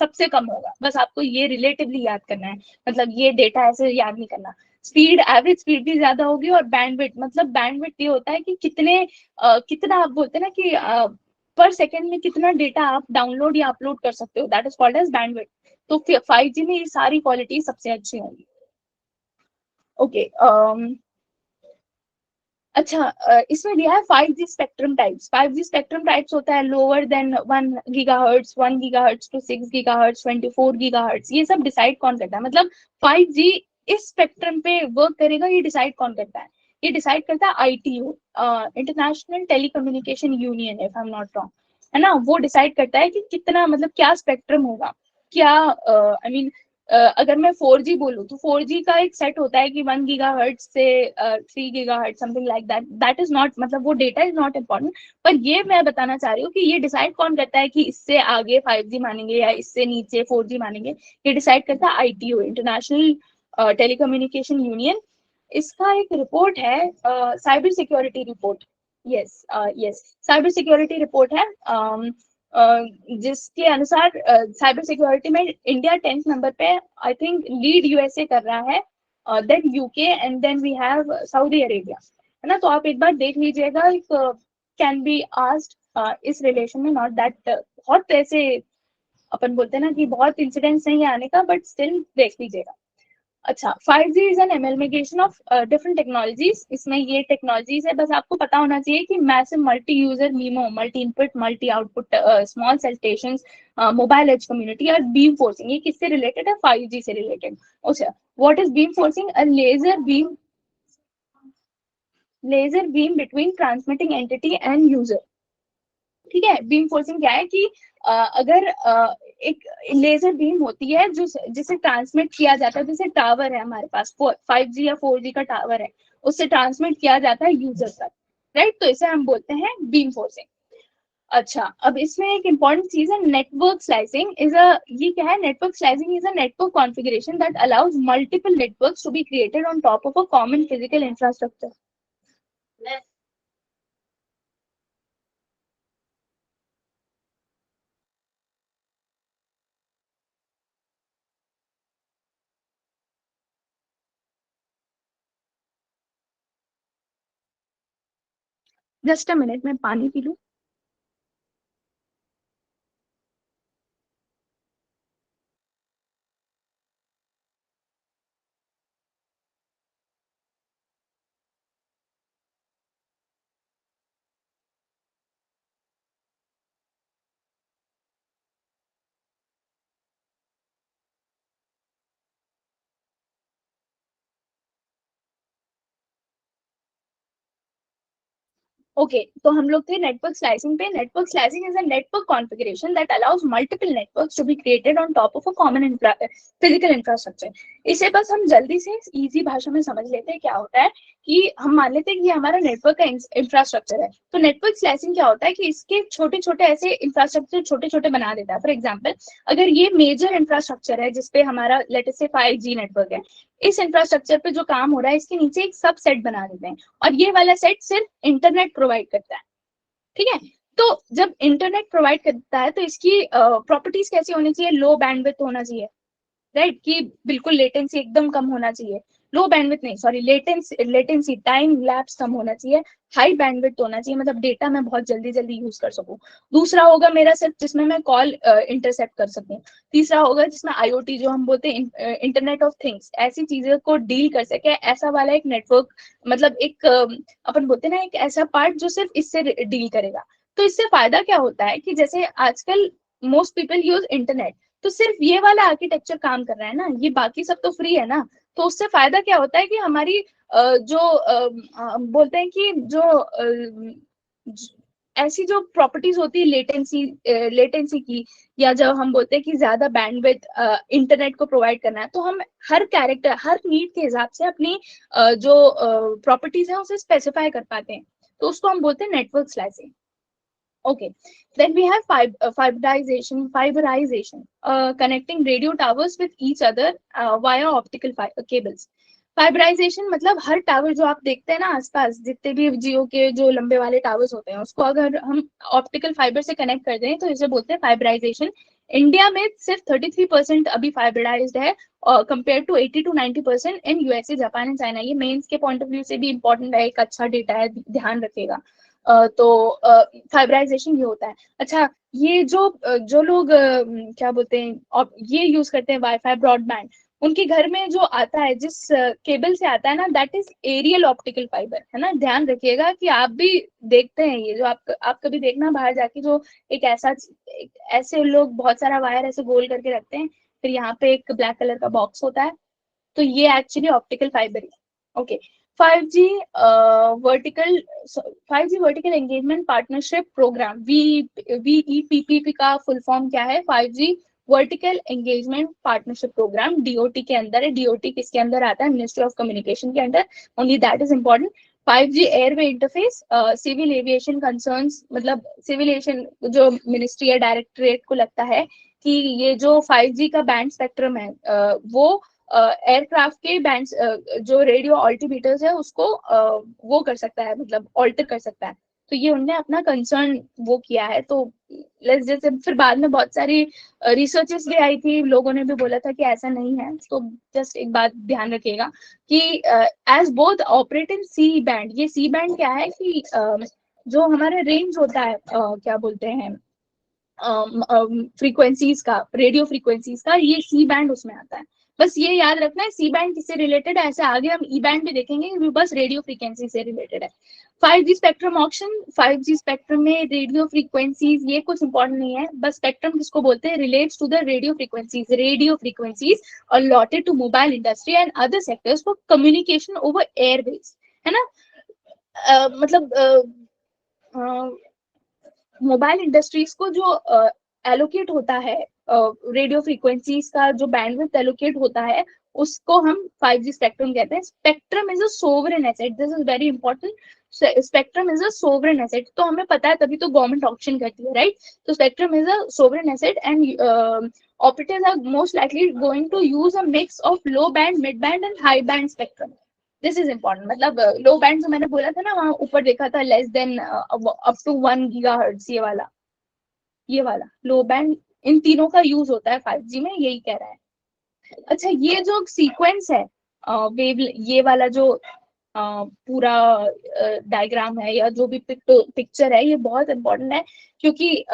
सबसे कम होगा, बस आपको ये रिलेटिवली याद करना है, मतलब ये डेटा ऐसे याद नहीं करना। स्पीड, एवरेज स्पीड भी ज्यादा होगी। और बैंडविड्थ, मतलब बैंडविड्थ ये होता है कि कितना आप बोलते हैं ना कि पर सेकेंड में कितना डेटा आप डाउनलोड या अपलोड कर सकते हो, that is called as bandwidth. तो 5G में ये सारी क्वालिटी सबसे अच्छी होंगी। ओके, अच्छा, इसमें दिया है 5G spectrum types. 5G spectrum types होता है lower than 1 gigahertz, 1 gigahertz to 6 gigahertz, 24 gigahertz. ये सब डिसाइड कौन करता है? मतलब 5G इस स्पेक्ट्रम पे वर्क करेगा, ये डिसाइड कौन करता है? ये डिसाइड करता है ITU, international telecommunication union, if I am not wrong, है ना। वो डिसाइड करता है कि कितना, मतलब क्या स्पेक्ट्रम होगा, क्या आई मीन अगर मैं 4G बोलूँ तो 4G का एक सेट होता है कि 1 GHz से 3 GHz, something like that, that is not, मतलब वो डेटा इज नॉट इम्पोर्टेंट। पर ये मैं बताना चाह रही हूँ कि ये डिसाइड कौन करता है कि इससे आगे 5G मानेंगे या इससे नीचे 4G मानेंगे, ये डिसाइड करता है ITU, इंटरनेशनल टेलीकम्युनिकेशन यूनियन। इसका एक रिपोर्ट है, cyber security report, yes yes, cyber security report है, जिसके अनुसार साइबर सिक्योरिटी में इंडिया 10th नंबर पे, आई थिंक लीड यूएसए कर रहा है, then UK, and then we have Saudi Arabia, है ना। तो आप एक बार देख लीजिएगा, एक कैन बी आस्क्ड इस रिलेशन में, नॉट दैट बहुत ऐसे अपन बोलते हैं ना कि बहुत इंसिडेंट्स नहीं आने का, बट स्टिल देख लीजिएगा। अच्छा, 5G is an amalgamation of different technologies. इसमें ये टेक्नोलॉजीज है, बस आपको पता होना चाहिए कि massive multi user MIMO, multi input multi output, small cell stations, mobile edge community और बीम फोर्सिंग। ये किससे रिलेटेड है? 5G से रिलेटेड। अच्छा, what is beam forcing? A laser beam between transmitting entity and user. ठीक है, beam forcing क्या है कि अगर एक लेजर बीम होती है जो जिसे ट्रांसमिट किया जाता है, जैसे टावर है हमारे पास, 5G या 4G का टावर है, उससे ट्रांसमिट किया जाता है यूजर तक, राइट? तो इसे हम बोलते हैं बीम फोर्सिंग। अच्छा, अब इसमें एक इंपॉर्टेंट चीज है, नेटवर्क स्लाइसिंग इज अ, ये क्या है? Network slicing is a network configuration that allows multiple networks to be created on top of a common physical infrastructure. Just a minute, मैं पानी पी लूं। ओके, तो हम लोग थे नेटवर्क स्लाइसिंग पे। Network slicing is a network configuration that allows multiple networks to be created on top of a common physical infrastructure. इसे बस हम जल्दी से इजी भाषा में समझ लेते हैं। क्या होता है कि हम मान लेते हैं कि हमारा नेटवर्क का इंफ्रास्ट्रक्चर है, तो नेटवर्क स्लाइसिंग क्या होता है कि इसके छोटे छोटे ऐसे इंफ्रास्ट्रक्चर छोटे छोटे बना देता है। फॉर एग्जाम्पल, अगर ये मेजर इंफ्रास्ट्रक्चर है जिसपे हमारा लेट से 5G नेटवर्क है, इस इंफ्रास्ट्रक्चर पे जो काम हो रहा है इसके नीचे एक सब सेट बना देते हैं, और ये वाला सेट सिर्फ इंटरनेट प्रोवाइड करता है। ठीक है, तो जब इंटरनेट प्रोवाइड करता है तो इसकी प्रॉपर्टीज कैसी होनी चाहिए? लो बैंडविड्थ होना चाहिए, राइट? कि बिल्कुल लेटेंसी एकदम कम होना चाहिए, लो बैंडविड्थ नहीं, सॉरी, लेटेंसी टाइम लैप्स कम होना चाहिए, हाई बैंडविड्थ होना चाहिए, मतलब डेटा मैं बहुत जल्दी जल्दी यूज कर सकूं। दूसरा होगा मेरा सिर्फ जिसमें मैं कॉल इंटरसेप्ट कर सकूं। तीसरा होगा जिसमें IoT, जो हम बोलते हैं इंटरनेट ऑफ थिंग्स, ऐसी चीजें को डील कर सके, ऐसा वाला एक नेटवर्क, मतलब एक अपन बोलते हैं ना, एक ऐसा पार्ट जो सिर्फ इससे डील करेगा। तो इससे फायदा क्या होता है कि जैसे आजकल मोस्ट पीपल यूज इंटरनेट, तो सिर्फ ये वाला आर्किटेक्चर काम कर रहा है ना, ये बाकी सब तो फ्री है ना। तो उससे फायदा क्या होता है कि हमारी जो बोलते हैं कि जो ऐसी जो प्रॉपर्टीज होती है लेटेंसी की, या जब हम बोलते हैं कि ज्यादा बैंडविड्थ इंटरनेट को प्रोवाइड करना है, तो हम हर कैरेक्टर, हर नीड के हिसाब से अपनी जो प्रॉपर्टीज है उसे स्पेसिफाई कर पाते हैं। तो उसको हम बोलते हैं network slicing. Okay, then we have fiberization, connecting radio towers with each other via optical cables. फाइबराइजेशन मतलब हर टावर जो आप देखते हैं ना आसपास, जितने भी जियो के जो लंबे वाले टावर्स होते हैं, उसको अगर हम ऑप्टिकल फाइबर से कनेक्ट कर दें तो इसे बोलते हैं फाइबराइजेशन। इंडिया में सिर्फ 33% अभी फाइबराइज्ड है, compare to 80 to 90% in USA, Japan and China. ये मेंस के पॉइंट ऑफ व्यू से भी इंपॉर्टेंट है, एक अच्छा डेटा है, ध्यान रखेगा। तो फाइबराइजेशन ये होता है। अच्छा, ये जो लोग क्या बोलते हैं, ये यूज करते हैं वाईफाई ब्रॉडबैंड, उनके घर में जो आता है, जिस केबल से आता है ना, that is aerial optical fibre, है ना। ध्यान रखिएगा कि आप भी देखते हैं ये जो आप कभी देखना बाहर जाके, जो ऐसे लोग बहुत सारा वायर ऐसे गोल करके रखते हैं, फिर यहाँ पे एक ब्लैक कलर का बॉक्स होता है, तो ये एक्चुअली ऑप्टिकल फाइबर है। Okay, 5G vertical 5G vertical engagement partnership programme, VEPP का फुल फॉर्म क्या है? 5G vertical engagement partnership programme, DOT के अंदर है। डीओटी किसके अंदर आता है? मिनिस्ट्री ऑफ कम्युनिकेशन के अंदर, only that is important. 5G airway interface, civil aviation concerns, मतलब सिविल एविएशन जो मिनिस्ट्री है, डायरेक्टरेट को लगता है कि ये जो 5G का बैंड स्पेक्ट्रम है वो एयरक्राफ्ट के बैंड जो रेडियो ऑल्टीमीटर्स है उसको वो कर सकता है, मतलब ऑल्टर कर सकता है। तो ये उनने अपना कंसर्न वो किया है। तो जैसे फिर बाद में बहुत सारी रिसर्चेस भी आई थी, लोगों ने भी बोला था कि ऐसा नहीं है। तो जस्ट एक बात ध्यान रखिएगा कि as both operate in C band, ये सी बैंड क्या है कि जो हमारा रेंज होता है क्या बोलते हैं फ्रीक्वेंसीज का, रेडियो फ्रीक्वेंसीज का, ये सी बैंड उसमें आता है। बस ये याद रखना है सी बैंड किससे रिलेटेड है, ऐसे आगे हम ई बैंड भी देखेंगे, ये बस रेडियो फ्रीक्वेंसी से रिलेटेड है। 5G spectrum auction, 5G spectrum में रेडियो फ्रीक्वेंसीज, ये कुछ इंपॉर्टेंट नहीं है, बस स्पेक्ट्रम किसको बोलते हैं, relates to the radio frequencies allotted to mobile industry and other sectors for communication over airways, है ना। मतलब मोबाइल इंडस्ट्रीज को जो एलोकेट होता है रेडियो फ्रीक्वेंसीज का जो बैंडविड्थ एलोकेट होता है उसको हम 5G स्पेक्ट्रम कहते हैं। Spectrum is a sovereign asset, this is very important. Spectrum is a sovereign asset, तो हमें पता है तभी तो गवर्नमेंट ऑक्शन करती है, राइट। तो spectrum is a sovereign asset and operators are most likely going to use a mix of low band, mid band and high band spectrum. This is important, मतलब लो बैंड जो मैंने बोला था ना, वहां ऊपर देखा था less than up to 1 GHz, ये वाला लो बैंड, इन तीनों का यूज होता है 5G में, यही कह रहा है। अच्छा, ये जो सीक्वेंस है वेव, ये वाला जो पूरा डायग्राम है या जो भी पिक्चर है, ये बहुत इंपॉर्टेंट है क्योंकि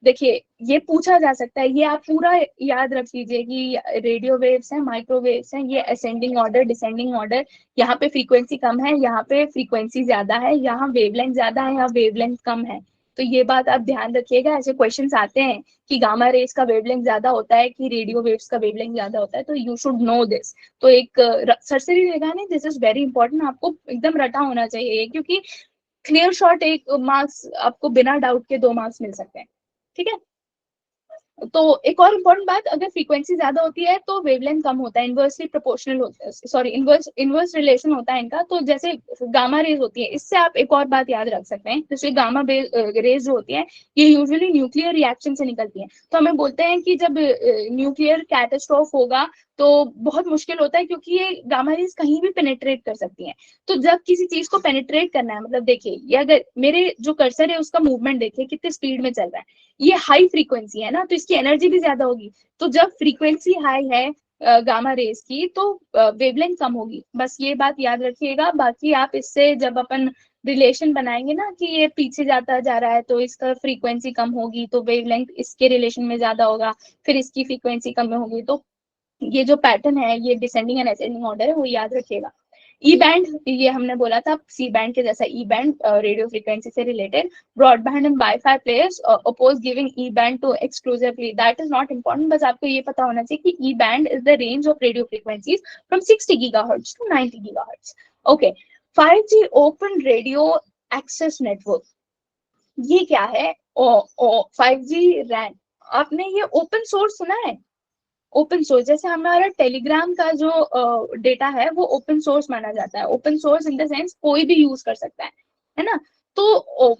देखिए ये पूछा जा सकता है, ये आप पूरा याद रख लीजिए कि रेडियो वेव्स हैं, माइक्रोवेव्स हैं, ये असेंडिंग ऑर्डर, डिसेंडिंग ऑर्डर, यहाँ पे फ्रीक्वेंसी कम है, यहाँ पे फ्रीक्वेंसी ज्यादा है, यहाँ वेवलेंथ ज्यादा है, यहाँ वेवलेंथ कम है। तो ये बात आप ध्यान रखिएगा, ऐसे क्वेश्चंस आते हैं कि गामा रेज का वेवलेंथ ज्यादा होता है कि रेडियो वेव्स का वेवलेंथ ज्यादा होता है, तो यू शुड नो दिस। तो एक सरसरी रहेगा नहीं, दिस इज वेरी इंपॉर्टेंट, आपको एकदम रटा होना चाहिए क्योंकि क्लियर शॉट एक मार्क्स आपको बिना डाउट के 2 मार्क्स मिल सकते हैं, ठीक है। तो एक और इम्पोर्टेंट बात, अगर फ्रीक्वेंसी ज्यादा होती है तो वेवलेंथ कम होता है, इनवर्सली प्रोपोर्शनल होता है, सॉरी इनवर्स रिलेशन होता है इनका। तो जैसे गामा रेज होती है, इससे आप एक और बात याद रख सकते हैं, जैसे गामा रेज जो होती है ये यूजुअली न्यूक्लियर रिएक्शन से निकलती है। तो हमें बोलते हैं कि जब न्यूक्लियर कैटास्ट्रोफ होगा तो बहुत मुश्किल होता है क्योंकि ये गामा रेज कहीं भी पेनिट्रेट कर सकती हैं। तो जब किसी चीज को पेनिट्रेट करना है, मतलब देखिए ये अगर मेरे जो कर्सर है उसका मूवमेंट देखिए कितने स्पीड में चल रहा है, ये हाई फ्रीक्वेंसी है ना, तो इसकी एनर्जी भी ज्यादा होगी। तो जब फ्रीक्वेंसी हाई है गामा रेज की तो वेवलेंथ कम होगी, बस ये बात याद रखिएगा। बाकी आप इससे जब अपन रिलेशन बनाएंगे ना कि ये पीछे जाता जा रहा है तो इसका फ्रीक्वेंसी कम होगी तो वेवलेंथ इसके रिलेशन में ज्यादा होगा, फिर इसकी फ्रीक्वेंसी कम होगी, तो ये जो पैटर्न है ये डिसेंडिंग एंड असेंडिंग ऑर्डर है, वो याद रखिएगा। ई बैंड, ये हमने बोला था सी बैंड के जैसा, ई बैंड रेडियो फ्रीक्वेंसी से related. Broadband and WiFi players oppose giving E band to exclusively, that is not important, बस आपको ये पता होना चाहिए कि E band is the range of radio frequencies from 60 GHz to 90 GHz। Okay, 5G open radio access network, ये क्या है? 5G रैन, आपने ये ओपन सोर्स सुना है? ओपन सोर्स, जैसे हमारा टेलीग्राम का जो डेटा है वो ओपन सोर्स माना जाता है। Open source in the sense कोई भी यूज कर सकता है ना। तो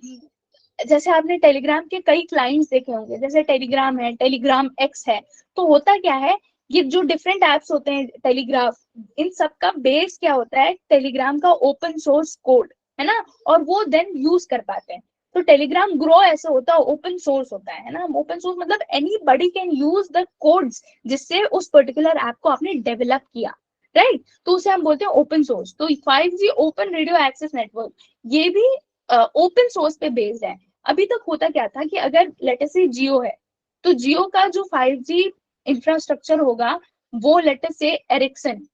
जैसे आपने टेलीग्राम के कई क्लाइंट्स देखे होंगे, जैसे टेलीग्राम है, टेलीग्राम एक्स है, तो होता क्या है, ये जो डिफरेंट एप्स होते हैं टेलीग्राफ, इन सब का बेस क्या होता है, टेलीग्राम का ओपन सोर्स कोड, है ना, और वो देन यूज कर पाते हैं। तो टेलीग्राम ग्रो ऐसे होता है, ओपन सोर्स होता है ना। ओपन सोर्स मतलब any buddy can use the codes जिससे उस पर्टिकुलर ऐप को आपने डेवलप किया, राइट। तो उसे हम बोलते हैं ओपन सोर्स। तो 5G open radio access network ये भी ओपन सोर्स पे बेस्ड है। अभी तक होता क्या था कि अगर लेट अस से जियो है तो जियो का जो 5G इंफ्रास्ट्रक्चर होगा वो लेट अस से एरिक्सन,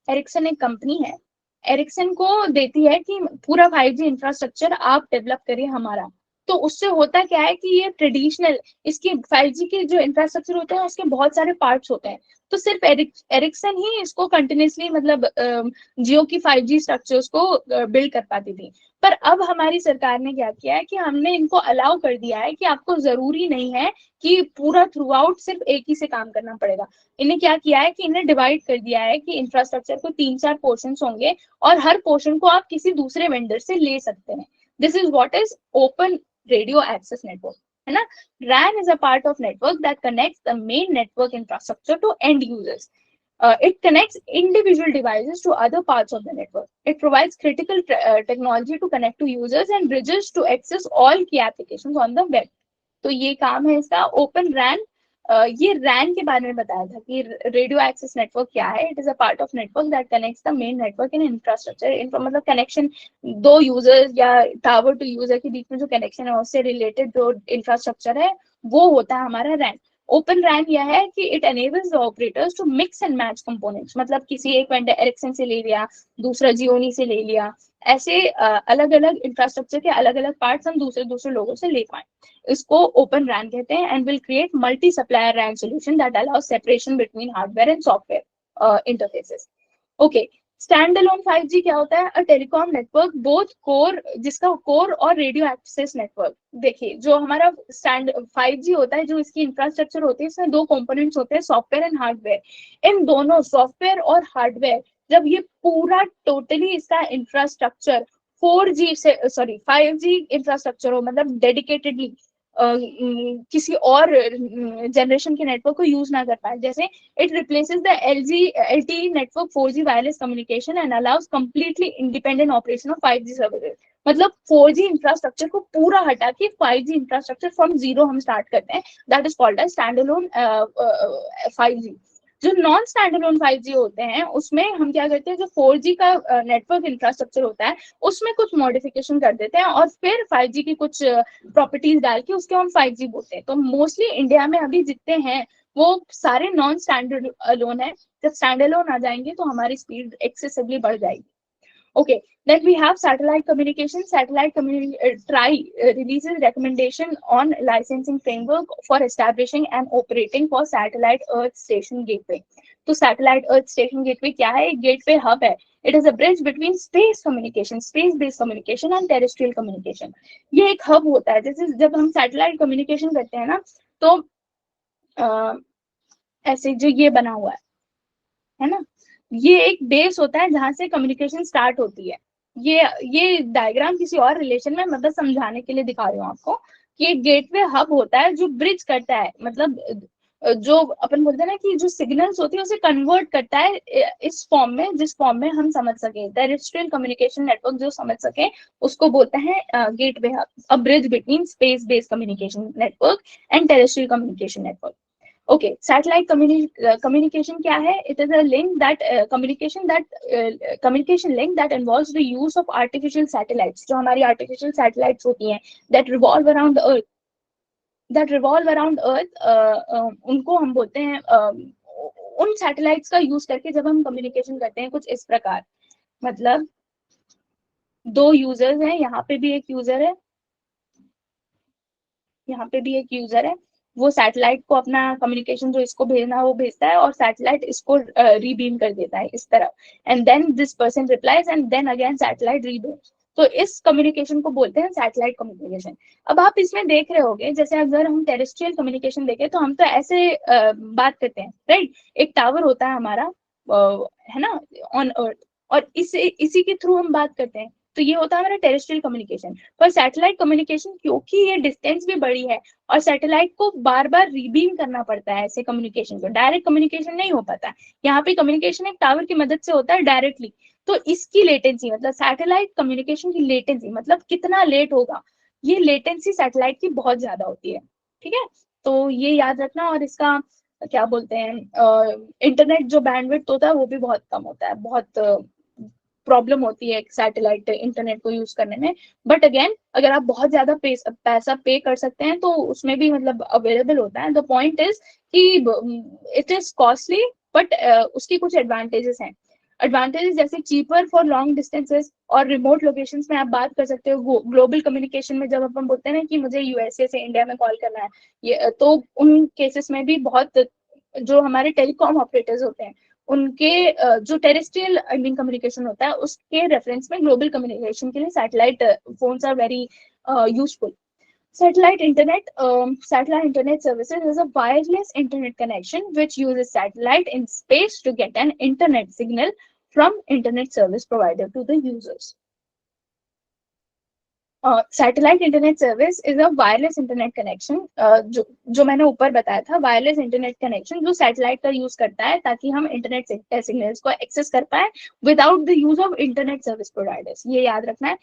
एरिक्सन एक कंपनी है, एरिक्सन को देती है कि पूरा 5G इंफ्रास्ट्रक्चर आप डेवलप करिए हमारा। तो उससे होता क्या है कि ये ट्रेडिशनल इसके 5G के जो इंफ्रास्ट्रक्चर होते हैं उसके बहुत सारे पार्ट्स होते हैं, तो सिर्फ एरिक्सन ही इसको कंटिन्यूसली मतलब जियो की 5G स्ट्रक्चर्स को बिल्ड कर पाती थी। पर अब हमारी सरकार ने क्या किया है कि हमने इनको अलाउ कर दिया है कि आपको जरूरी नहीं है कि पूरा थ्रू आउट सिर्फ एक ही से काम करना पड़ेगा। इन्हें क्या किया है कि इन्हें डिवाइड कर दिया है कि इंफ्रास्ट्रक्चर को 3-4 पोर्शन होंगे और हर पोर्शन को आप किसी दूसरे वेंडर से ले सकते हैं। This is what is open radio access network, है ना। RAN is a part of network that connects the main network infrastructure to end users. It connects individual devices to other parts of the network. It provides critical technology to connect to users and bridges to access all key applications on the web. तो ये काम है इसका open रैन। ये रैन के बारे में बताया था कि रेडियो एक्सेस नेटवर्क क्या है। It is a part of network that connects the main network in infrastructure, मतलब कनेक्शन दो यूजर्स या टावर टू यूजर के बीच में जो कनेक्शन है उससे रिलेटेड जो इंफ्रास्ट्रक्चर है वो होता है हमारा रैन। ओपन रैन यह है कि it enables the operators to mix and match components, मतलब किसी एक वेंडर एरिक्सन से ले लिया, दूसरा जियोनी से ले लिया, ऐसे अलग अलग इंफ्रास्ट्रक्चर के अलग अलग पार्ट्स हम दूसरे दूसरे लोगों से ले पाए, इसको ओपन रैन कहते हैं। And will create multi supplier RAN solution that allows separation between hardware and software interfaces. Okay, stand alone 5G क्या होता है? A telecom network both core, जिसका कोर और रेडियो एक्सेस नेटवर्क। देखिए जो हमारा स्टैंड 5G होता है, जो इसकी इंफ्रास्ट्रक्चर होती है, इसमें दो कंपोनेंट्स होते हैं, सॉफ्टवेयर एंड हार्डवेयर। इन दोनों सॉफ्टवेयर और हार्डवेयर जब ये पूरा टोटली इसका इंफ्रास्ट्रक्चर 4G से सॉरी 5G इंफ्रास्ट्रक्चर हो, मतलब डेडिकेटेडली किसी और जनरेशन के नेटवर्क को यूज ना कर पाए, जैसे it replaces the LTE network 4G wireless communication and allows completely independent operation of 5G services. मतलब 4G इंफ्रास्ट्रक्चर को पूरा हटा के 5G इंफ्रास्ट्रक्चर फ्रॉम जीरो हम स्टार्ट करते हैं, that is called as stand alone 5G। जो नॉन स्टैंड अलोन 5G होते हैं उसमें हम क्या करते हैं, जो 4G का नेटवर्क इंफ्रास्ट्रक्चर होता है उसमें कुछ मॉडिफिकेशन कर देते हैं और फिर 5G की कुछ प्रॉपर्टीज डाल के उसके हम 5G बोलते हैं। तो मोस्टली इंडिया में अभी जितने हैं वो सारे नॉन स्टैंड अलोन है। जब स्टैंड अलोन आ जाएंगे तो हमारी स्पीड एक्सेसिबली बढ़ जाएगी। Okay, then we have satellite communication. TRAI releases recommendation on licensing framework for establishing and operating for satellite Earth station gateway. तो satellite Earth station gateway क्या है? Gateway hub है। It is a bridge between space communication, space-based communication and terrestrial communication. ये एक hub होता है, जैसे जब हम satellite communication करते हैं ना, तो ऐसे जो ये बना हुआ है ना, ये एक बेस होता है जहां से कम्युनिकेशन स्टार्ट होती है। ये डायग्राम किसी और रिलेशन में मतलब समझाने के लिए दिखा रही हूँ आपको कि एक गेटवे हब होता है जो ब्रिज करता है, मतलब जो अपन बोलते हैं ना कि जो सिग्नल्स होती है उसे कन्वर्ट करता है इस फॉर्म में, जिस फॉर्म में हम समझ सके, टेरेस्ट्रियल कम्युनिकेशन नेटवर्क जो समझ सके उसको बोलते हैं gateway hub, a bridge between space based communication network and terrestrial communication network. Okay, satellite communication क्या है? It is a link that communication link that involves the use of artificial satellites, जो हमारी artificial satellites होती हैं that revolve around the earth, उनको हम बोलते हैं उन सैटेलाइट्स का यूज करके जब हम कम्युनिकेशन करते हैं कुछ इस प्रकार, मतलब दो यूजर्स हैं, यहाँ पे भी एक यूजर है, यहाँ पे भी एक यूजर है, वो सैटेलाइट को अपना कम्युनिकेशन जो इसको भेजना है वो भेजता है और सैटेलाइट इसको रीबीम कर देता है इस तरह, and then this person replies and then again satellite rebeams. तो इस कम्युनिकेशन को बोलते हैं सैटेलाइट कम्युनिकेशन। अब आप इसमें देख रहे होगे, जैसे अगर हम टेरेस्ट्रियल कम्युनिकेशन देखें तो हम तो ऐसे बात करते हैं, राइट? एक टावर होता है हमारा, है ना, ऑन अर्थ, और इसी के थ्रू हम बात करते हैं, तो ये होता है हमारा टेरेस्ट्रियल कम्युनिकेशन। पर सैटेलाइट कम्युनिकेशन क्योंकि ये डिस्टेंस भी बड़ी है और सैटेलाइट को बार बार रीबीम करना पड़ता है, ऐसे कम्युनिकेशन को डायरेक्ट कम्युनिकेशन नहीं हो पाता है। यहाँ पे कम्युनिकेशन एक टावर की मदद से होता है डायरेक्टली, तो इसकी लेटेंसी, मतलब सैटेलाइट कम्युनिकेशन की लेटेंसी, मतलब कितना लेट होगा, ये लेटेंसी सैटेलाइट की बहुत ज्यादा होती है। ठीक है, तो ये याद रखना। और इसका क्या बोलते हैं, इंटरनेट जो बैंडविड्थ होता है वो भी बहुत कम होता है, बहुत प्रॉब्लम होती है सैटेलाइट इंटरनेट को यूज करने में। बट अगेन अगर आप बहुत ज्यादा पैसा पे कर सकते हैं तो उसमें भी मतलब अवेलेबल होता है। द पॉइंट इज कि इट इज कॉस्टली बट उसकी कुछ एडवांटेजेस हैं। एडवांटेजेस जैसे चीपर फॉर लॉन्ग डिस्टेंसेस और रिमोट लोकेशंस में आप बात कर सकते हो। ग्लोबल कम्युनिकेशन में जब अपन बोलते हैं ना कि मुझे यूएसए से इंडिया में कॉल करना है, ये तो उन केसेस में भी बहुत, जो हमारे टेलीकॉम ऑपरेटर्स होते हैं उनके जो टेरेस्ट्रियल आई मीन कम्युनिकेशन होता है उसके रेफरेंस में ग्लोबल कम्युनिकेशन के लिए satellite phones are very useful. Satellite internet services is a wireless internet connection which uses satellite in space to get an internet signal from internet service provider to the users. Satellite internet service is a wireless internet connection, जो मैंने ऊपर बताया था, wireless internet connection जो satellite का use करता है ताकि हम इंटरनेट सिग्नल्स को एक्सेस कर पाए without the use of internet service providers. ये याद रखना है।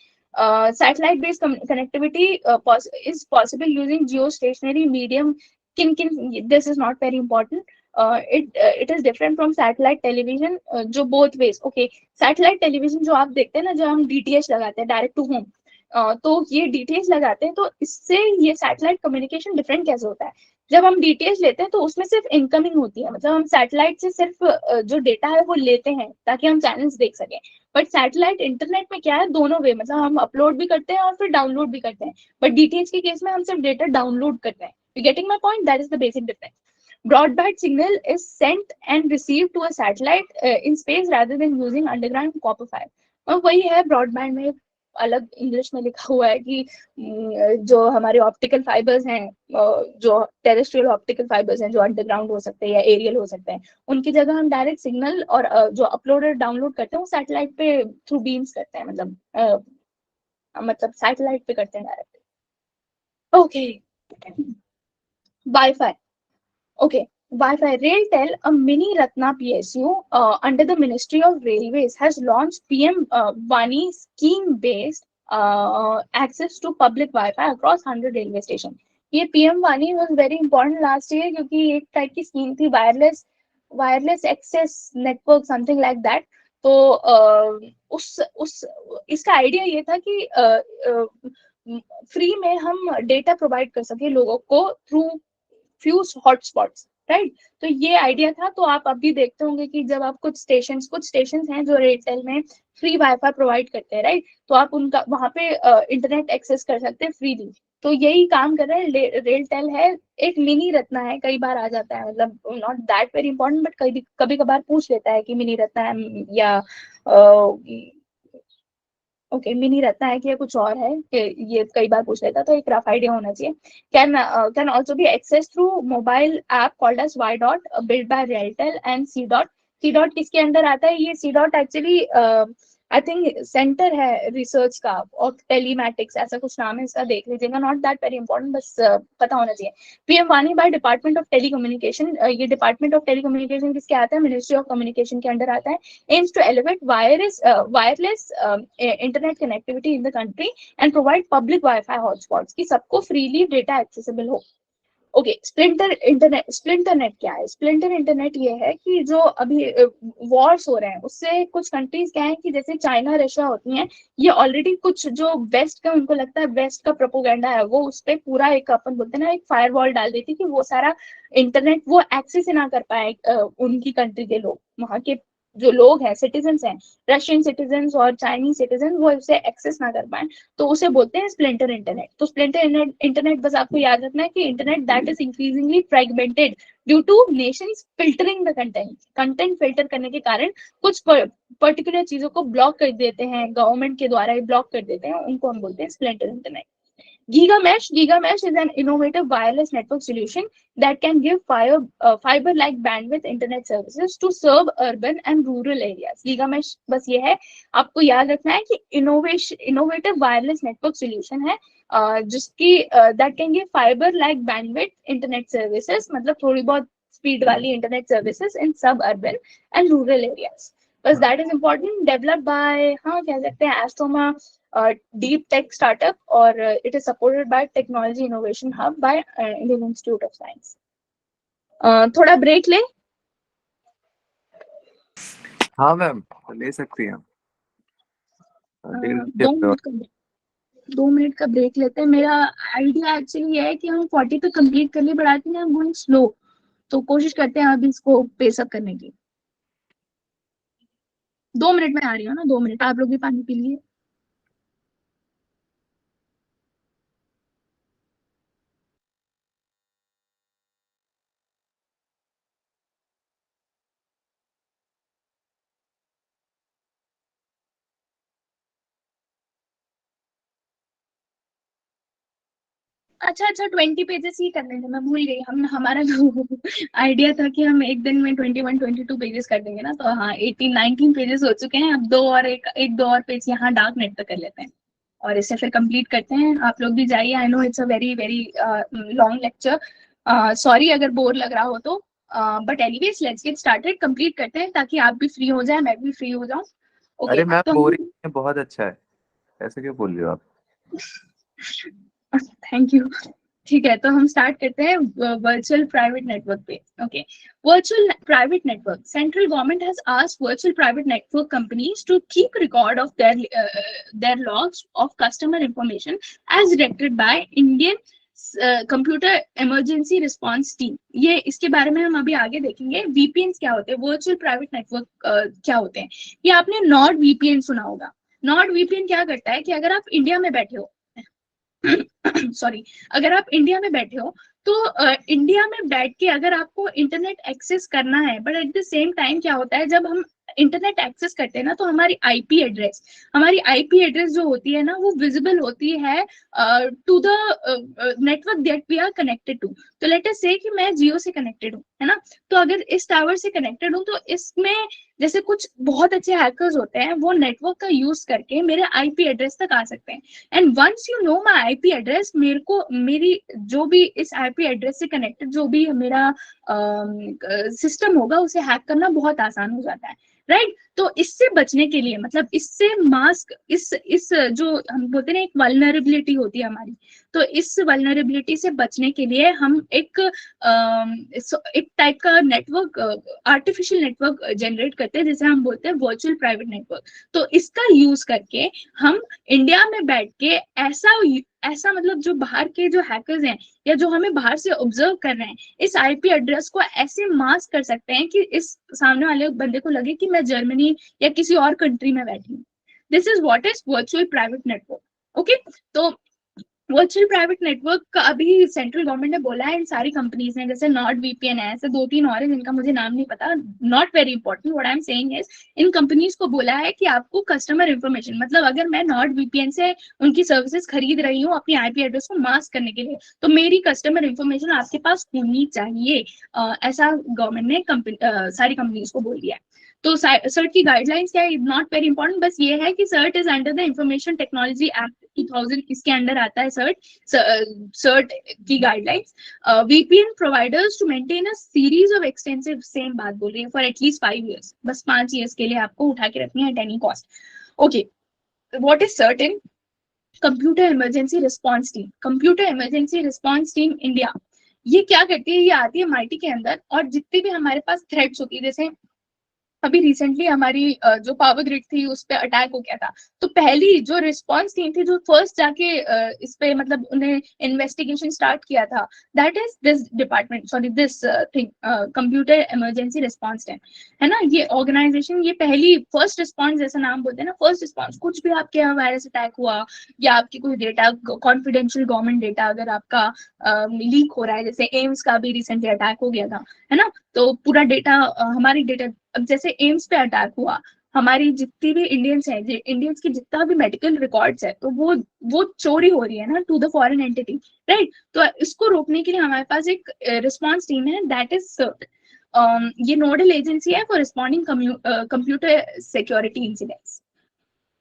Satellite based connectivity is possible using geostationary medium. किन this is not very important. It is different from satellite television जो both ways. Okay, satellite television जो आप देखते हैं ना, जब हम डीटीएच लगाते हैं, डायरेक्ट टू होम, तो ये डीटीएच लगाते हैं, तो इससे ये सैटेलाइट कम्युनिकेशन डिफरेंट कैसे होता है। जब हम डीटीएच लेते हैं तो उसमें सिर्फ इनकमिंग होती है, मतलब हम सैटेलाइट से सिर्फ जो डेटा है वो लेते हैं ताकि हम चैनल्स देख सकें। बट सैटेलाइट इंटरनेट में क्या है, दोनों वे, मतलब हम अपलोड भी करते हैं और फिर डाउनलोड भी करते हैं। बट डीटीएच के केस में हम सिर्फ डेटा डाउनलोड करते हैं। You getting my point? That is the basic difference. Broadband signal is sent and received to a satellite in space rather than using underground copper fiber. और वही है, broadband में अलग इंग्लिश में लिखा हुआ है कि जो हमारे ऑप्टिकल फाइबर्स हैं, जो टेरेस्ट्रियल ऑप्टिकल फाइबर्स हैं जो अंडरग्राउंड हो सकते हैं या एरियल हो सकते हैं, उनकी जगह हम डायरेक्ट सिग्नल और जो अपलोड और डाउनलोड करते हैं वो सैटेलाइट पे थ्रू बीम्स करते हैं, मतलब सैटेलाइट पे करते हैं direct. Okay, wifi. Okay, Wi-Fi RailTel, a mini Ratna PSU under the Ministry of Railways, has launched PM Vani scheme-based access to public Wi-Fi across 100 railway stations. ये PM Vani was very important last year क्योंकि एक type की scheme थी, wireless access network, something like that. तो उस इसका idea ये था कि फ्री में हम डेटा प्रोवाइड कर सके लोगों को थ्रू फ्यू हॉटस्पॉट्स, राइट। तो ये आइडिया था। तो आप अभी देखते होंगे कि जब आप कुछ स्टेशन हैं जो रेलटेल में फ्री वाईफाई प्रोवाइड करते हैं, राइट, तो आप उनका वहां पे इंटरनेट एक्सेस कर सकते हैं फ्रीली। तो यही काम कर रहा है रेलटेल है। एक मिनी रत्ना है, कई बार आ जाता है, मतलब not that very important, but कभी कभार पूछ लेता है कि मिनी रत्ना है या ओके मिनी रत्ना है कि कुछ और है, कि ये कई बार पूछ लेता, तो एक रफ आइडिया होना चाहिए। Can also be access through mobile app called as wi dot build by RailTel and C dot. C dot किसके अंदर आता है? ये C dot actually I think centre है रिसर्च का और टेलीमैटिक्स, ऐसा कुछ नाम है इसका, देख लीजिएगा, नॉट दैट वेरी इंपॉर्टेंट, बस पता होना चाहिए। पीएम वानी बाय डिपार्टमेंट ऑफ टेलीकम्युनिकेशन। ये डिपार्टमेंट ऑफ टेलीकम्युनिकेशन किसके आता है? मिनिस्ट्री ऑफ कम्युनिकेशन के अंडर आता है। aims to elevate wireless internet connectivity in the country and provide public Wi-Fi hotspots कि सबको freely data accessible हो। ओके, स्प्लिंटर नेट क्या है? स्प्लिंटर इंटरनेट ये है कि जो अभी वॉर्स हो रहे हैं उससे कुछ कंट्रीज क्या है कि जैसे चाइना रशिया होती हैं, ये ऑलरेडी कुछ जो वेस्ट का उनको लगता है वेस्ट का प्रोपोगेंडा है, वो उस पर पूरा एक अपन बोलते हैं ना एक फायर वॉल डाल देती कि वो सारा इंटरनेट वो एक्सेस ही ना कर पाए उनकी कंट्री के लोग, वहां के जो लोग हैं, सिटीजन हैं, रशियन सिटीजन और चाइनीज सिटीजन, वो उसे एक्सेस ना कर पाए, तो उसे बोलते हैं स्प्लिंटर इंटरनेट। तो स्प्लिंटर इंटरनेट बस आपको याद रखना है कि internet that is increasingly fragmented due two nations filtering the content filter करने के कारण कुछ पर्टिकुलर चीजों को ब्लॉक कर देते हैं, गवर्नमेंट के द्वारा ही ब्लॉक कर देते हैं, उनको हम बोलते हैं splinter internet. GigaMesh is an innovative wireless network solution that can give fiber-like bandwidth internet services to serve urban and rural areas. GigaMesh बस ये है, आपको याद रखना है कि innovative wireless network solution है जिसकी that can give fiber-like bandwidth internet services, मतलब थोड़ी बहुत स्पीड वाली इंटरनेट सर्विसेज इन सब अर्बन एंड रूरल एरियाज। बस that is important, develop by, हाँ कह सकते हैं, एस्ट्रोमा deep tech startup, or it is supported by Technology Innovation Hub by Indian Institute of Science. थोड़ा ब्रेक ले? हाँ मैम, ले सकती हैं। 2 मिनट का ब्रेक लेते हैं। मेरा आइडिया एक्चुअली ये है कि हम 40 पे कंप्लीट कर ले, but I think I am going slow, तो कोशिश करते हैं अभी इसको पेस अप करने की। 2 मिनट में आ रही हूँ ना, 2 मिनट, आप लोग भी पानी पी लीजिए। अच्छा अच्छा, 20 पेजेस ही कर लेंगे, मैं भूल गई। हम हमारा जो आइडिया था कि हम एक दिन में 21-22 पेजेस कर देंगे ना, तो हाँ 18-19 पेजेस हो चुके हैं। अब दो और एक दो और पेज यहाँ डार्क नेट पे कर लेते हैं और इसे फिर कंप्लीट करते हैं। आप लोग भी जाइए, I know it's a very very long lecture, sorry अगर बोर लग रहा हो तो, but anyways let's get started, complete करते हैं ताकि आप भी फ्री हो जाए, मैं भी फ्री हो जाऊँ। ओके अरे मैम, तो बोरिंग हम है, बहुत अच्छा है। ऐसे क्यों बोल रहे हो आप? Thank you. ठीक है, तो हम स्टार्ट करते हैं वर्चुअल प्राइवेट नेटवर्क पे। Okay, virtual private network, central government has asked virtual private network companies to keep record of their logs of customer information as directed by Indian computer emergency response team. ये इसके बारे में हम अभी आगे देखेंगे। VPN क्या होते हैं, वर्चुअल प्राइवेट नेटवर्क क्या होते हैं। ये आपने नॉर्ड वीपीएन सुना होगा। नॉर्ड वीपीएन क्या करता है कि अगर आप इंडिया में बैठे हो सॉरी, अगर आप इंडिया में बैठे हो तो इंडिया में बैठ के अगर आपको इंटरनेट एक्सेस करना है, but at the same time क्या होता है, जब हम इंटरनेट एक्सेस करते हैं ना, तो हमारी आईपी एड्रेस जो होती है ना, वो विजिबल होती है to the network that we are connected to. तो लेट अस से कि मैं जियो से कनेक्टेड हूँ, है ना, तो अगर इस टावर से कनेक्टेड हूँ तो इसमें जैसे कुछ बहुत अच्छे हैकर्स होते हैं, वो नेटवर्क का यूज करके मेरे आईपी एड्रेस तक आ सकते हैं। And once you know my IP address, मेरे को मेरी जो भी इस आईपी एड्रेस से कनेक्टेड जो भी मेरा सिस्टम होगा, उसे हैक करना बहुत आसान हो जाता है, राइट। तो इससे बचने के लिए, मतलब इससे मास्क, इस जो हम बोलते हैं ना, एक वल्नरेबिलिटी होती है हमारी, तो इस वल्नरेबिलिटी से बचने के लिए हम एक टाइप का नेटवर्क, आर्टिफिशियल नेटवर्क जनरेट करते हैं, जिसे हम बोलते हैं वर्चुअल प्राइवेट नेटवर्क। तो इसका यूज करके हम इंडिया में बैठ के ऐसा ऐसा मतलब जो बाहर के जो हैकर्स हैं, या जो हमें बाहर से ऑब्जर्व कर रहे हैं, इस आईपी एड्रेस को ऐसे मास्क कर सकते हैं कि इस सामने वाले बंदे को लगे कि मैं जर्मनी या किसी और कंट्री में बैठी हूँ। This is what is virtual private network. Okay, तो वर्चुअल प्राइवेट नेटवर्क का अभी सेंट्रल गवर्नमेंट ने बोला है, इन सारी कंपनीज ने, जैसे नॉट वीपीएन है, ऐसे 2-3 और है जिनका मुझे नाम नहीं पता, not very important, what I am saying is in companies को बोला है कि आपको कस्टमर इंफॉर्मेशन, मतलब अगर मैं नॉट वीपीएन से उनकी सर्विसेज खरीद रही हूँ अपनी आईपी एड्रेस को मास्क करने के लिए, तो मेरी कस्टमर इंफॉर्मेशन आपके पास होनी चाहिए। ऐसा गवर्नमेंट ने सारी कंपनीज को बोल दिया है। तो सर्ट की गाइडलाइंस क्या है, नॉट वेरी इंपॉर्टेंट, बस ये है कि CERT is under the information technology act 2000, इसके अंडर आता है सर्ट की guidelines. VPN providers to maintain a series of extensive, same बात बोल रही है, फॉर एटलीस्ट 5 years, बस 5 years के लिए आपको उठा के रखनी है at any cost. Okay, what is CERT in computer emergency response team. Computer emergency response team India, ये क्या करती है, ये आती है माइटी के अंदर, और जितनी भी हमारे पास थ्रेड्स होती है, जैसे अभी रिसेंटली हमारी जो पावर ग्रिड थी उस पर अटैक हो गया था, तो पहली जो रिस्पांस टीम थी, जो फर्स्ट जाके इस पे मतलब उन्हें इन्वेस्टिगेशन स्टार्ट किया था, that is this department, sorry this thing, computer emergency response team, है ना। ये ऑर्गेनाइजेशन, ये पहली फर्स्ट रिस्पांस, जैसा नाम बोलते हैं ना, फर्स्ट रिस्पांस, कुछ भी आपके यहाँ वायरस अटैक हुआ या आपकी कोई डेटा, कॉन्फिडेंशियल गवर्नमेंट डेटा अगर आपका लीक हो रहा है, जैसे एम्स का भी रिसेंटली अटैक हो गया था, है ना, तो पूरा डेटा, हमारी डेटा, अब जैसे एम्स पे अटैक हुआ, हमारी जितनी भी इंडियंस हैं, इंडियंस की जितना भी मेडिकल रिकॉर्ड्स है, तो वो चोरी हो रही है ना to the foreign entity, right. तो इसको रोकने के लिए हमारे पास एक रिस्पांस टीम है, दैट इज सर्ट। ये नोडल एजेंसी है for responding computer security incidents.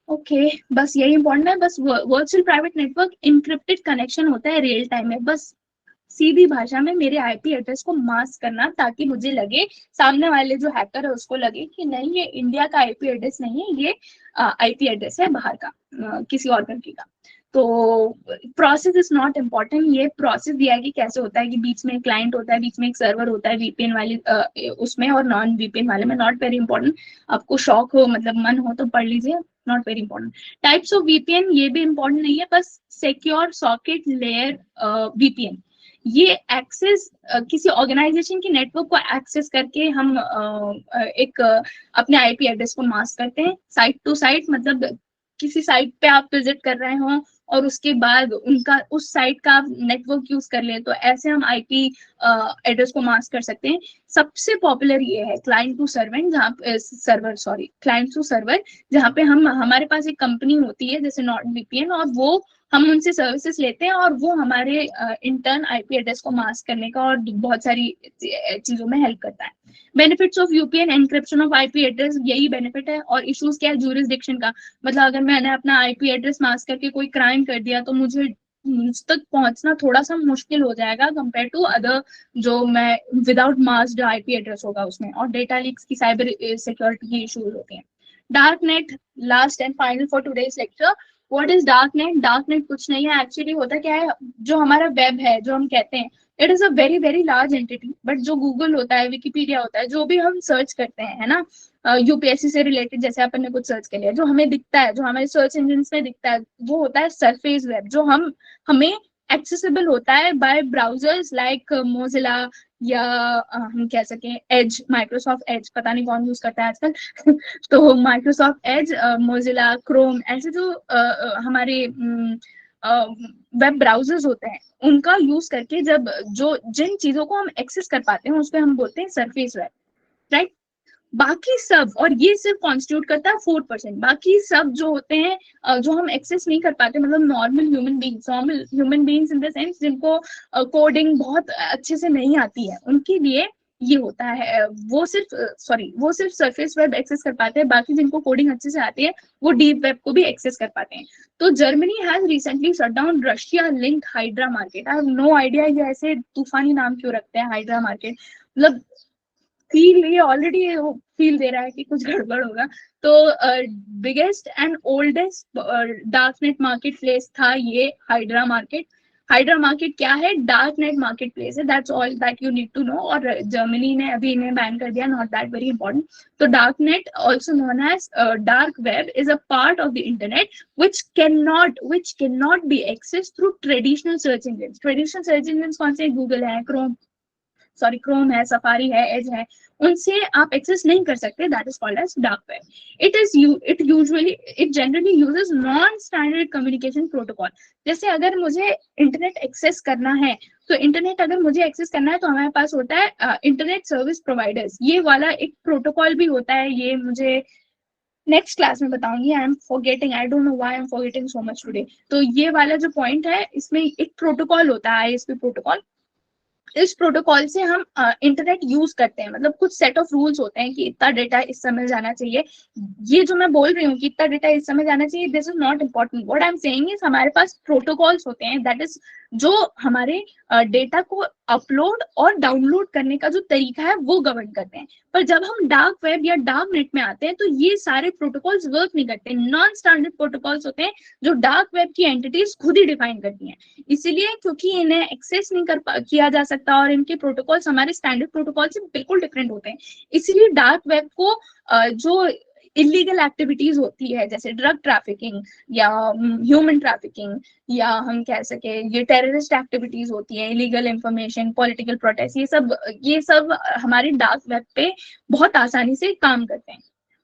Okay, बस यही इंपॉर्टेंट है। बस virtual private network encrypted connection होता है रियल टाइम में, बस सीधी भाषा में मेरे आईपी एड्रेस को मास्क करना, ताकि मुझे लगे, सामने वाले जो हैकर है उसको लगे कि नहीं, ये इंडिया का आईपी एड्रेस नहीं है, ये आईपी एड्रेस है बाहर का, किसी और कंट्री का। तो प्रोसेस इज नॉट इम्पोर्टेंट, ये प्रोसेस दिया है कि कैसे होता है, कि बीच में एक क्लाइंट होता है, बीच में एक सर्वर होता है, वीपीएन वाली उसमें और नॉन वीपीएन वाले में, नॉट वेरी इंपॉर्टेंट। आपको शौक हो, मतलब मन हो तो पढ़ लीजिए, not very important. Types of VPN, ये भी इंपॉर्टेंट नहीं है, बस सिक्योर सॉकेट लेयर वीपीएन, ये एक्सेस किसी ऑर्गेनाइजेशन के नेटवर्क को एक्सेस करके हम एक अपने आईपी एड्रेस को मास्क करते हैं साइट टू साइट, मतलब किसी साइट पे आप विजिट कर रहे हो और उसके बाद उनका उस साइट का आप नेटवर्क यूज कर लें, तो ऐसे हम आईपी एड्रेस को मास्क कर सकते हैं। सबसे पॉपुलर ये है क्लाइंट टू सर्वेंट, जहाँ क्लाइंट टू सर्वर, जहाँ पे हम हमारे पास एक कंपनी होती है जैसे नॉर्ड वीपीएन, और वो हम उनसे सर्विसेज लेते हैं और वो हमारे इंटर्न आईपी एड्रेस को मास्क करने का और बहुत सारी चीजों में हेल्प करता है। Benefits of VPN encryption of IP address, यही बेनिफिट है। और इश्यूज क्या है, ज्यूरिसडिक्शन का, मतलब अगर मैंने अपना आईपी एड्रेस मास्क करके कोई क्राइम कर दिया तो मुझे मुझ तक पहुंचना थोड़ा सा मुश्किल हो जाएगा कंपेयर टू अदर जो मैं विदाउट मास्क्ड आईपी एड्रेस होगा उसमें। और डेटा लीक्स की साइबर सिक्योरिटी की इश्यूज होती हैं। Dark net, last and final for today's lecture. What is dark net? Dark net कुछ नहीं है, एक्चुअली होता क्या है, जो हमारा वेब है, जो हम कहते हैं, it is a very very large entity, but जो गूगल होता है, विकिपीडिया होता है, जो भी हम सर्च करते हैं, है ना, यूपीएससी से रिलेटेड जैसे अपन ने कुछ सर्च कर लिया, जो हमें दिखता है, जो हमारे सर्च इंजिन में दिखता है, वो होता है सरफेस वेब, जो हमें एक्सेसिबल होता है बाय ब्राउजर्स लाइक मोजिला, या हम कह सकें एज, माइक्रोसॉफ्ट एज, पता नहीं कौन यूज करता है आजकल तो माइक्रोसॉफ्ट एज, मोजिला, क्रोम, ऐसे जो हमारे वेब ब्राउजर्स होते हैं, उनका यूज करके जब जो जिन चीजों को हम एक्सेस कर पाते हैं उसको हम बोलते हैं सरफेस वेब, राइट। बाकी सब, और ये सिर्फ कॉन्स्टिट्यूट करता है 4%, बाकी सब जो होते हैं जो हम एक्सेस नहीं कर पाते, मतलब normal human beings in the sense जिनको कोडिंग बहुत अच्छे से नहीं आती है, उनके लिए ये होता है, वो सिर्फ सरफेस वेब एक्सेस कर पाते हैं, बाकी जिनको कोडिंग अच्छे से आती है वो डीप वेब को भी एक्सेस कर पाते हैं। तो Germany has recently shut down Russia linked Hydra market. I have no idea ये ऐसे तूफानी नाम क्यों रखते हैं हाइड्रा मार्केट, मतलब फील, ये ऑलरेडी फील दे रहा है कि कुछ गड़बड़ होगा। तो biggest and oldest dark net market place था ये हाइड्रा मार्केट। हाइड्रा मार्केट क्या है? डार्क नेट मार्केट प्लेस है, that's all that you need to know. और जर्मनी ने अभी इन्हें बैन कर दिया, नॉट दैट वेरी इंपॉर्टेंट। तो dark net also known as dark web is a part of the internet which cannot be accessed through traditional search engines. Traditional search engines कौन से? Google है, Chrome है, safari है, as है, उनसे आप access नहीं कर सकते। That is called as dark web. It generally uses non standard communication protocol. जैसे अगर मुझे इंटरनेट एक्सेस करना है, तो हमारे पास होता है इंटरनेट सर्विस प्रोवाइडर्स, ये वाला एक प्रोटोकॉल भी होता है। ये मुझे नेक्स्ट क्लास में बताऊंगी। I don't know why I am forgetting so much today. तो ये वाला जो पॉइंट है, इसमें एक प्रोटोकॉल होता है, आईएसपी प्रोटोकॉल। इस प्रोटोकॉल से हम इंटरनेट यूज करते हैं, मतलब कुछ सेट ऑफ रूल्स होते हैं कि इतना डेटा इस समय जाना चाहिए। ये जो मैं बोल रही हूँ कि इतना डेटा इस समय जाना चाहिए, this is not important. What I am saying is हमारे पास प्रोटोकॉल्स होते हैं, दैट इज जो हमारे डेटा को अपलोड और डाउनलोड करने का जो तरीका है वो गवर्न करते हैं। पर जब हम डार्क वेब या डार्क नेट में आते हैं तो ये सारे प्रोटोकॉल्स वर्क नहीं करते। नॉन स्टैंडर्ड प्रोटोकॉल्स होते हैं जो डार्क वेब की एंटिटीज खुद ही डिफाइन करती हैं। इसीलिए क्योंकि इन्हें एक्सेस नहीं किया जा सकता और इनके प्रोटोकॉल्स हमारे स्टैंडर्ड प्रोटोकॉल से बिल्कुल डिफरेंट होते हैं, इसीलिए डार्क वेब को जो इलीगल एक्टिविटीज होती है जैसे ड्रग ट्रैफिकिंग या ह्यूमन ट्रैफिकिंग, या हम कह सके ये टेररिस्ट एक्टिविटीज होती है, इलीगल इंफॉर्मेशन, पॉलिटिकल प्रोटेस्ट, ये सब हमारे डार्क वेब पे बहुत आसानी से काम करते हैं।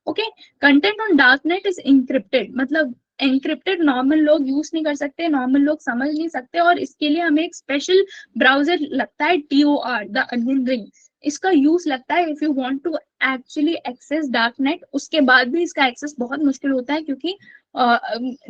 Okay, content on dark net is encrypted, मतलब एनक्रिप्टेड, नॉर्मल लोग यूज नहीं कर सकते, नॉर्मल लोग समझ नहीं सकते, और इसके लिए हमें एक स्पेशल ब्राउजर लगता है, TOR, द अनियन रिंग। इसका यूज लगता है if you want to actually access dark net. उसके बाद भी इसका एक्सेस बहुत मुश्किल होता है, क्योंकि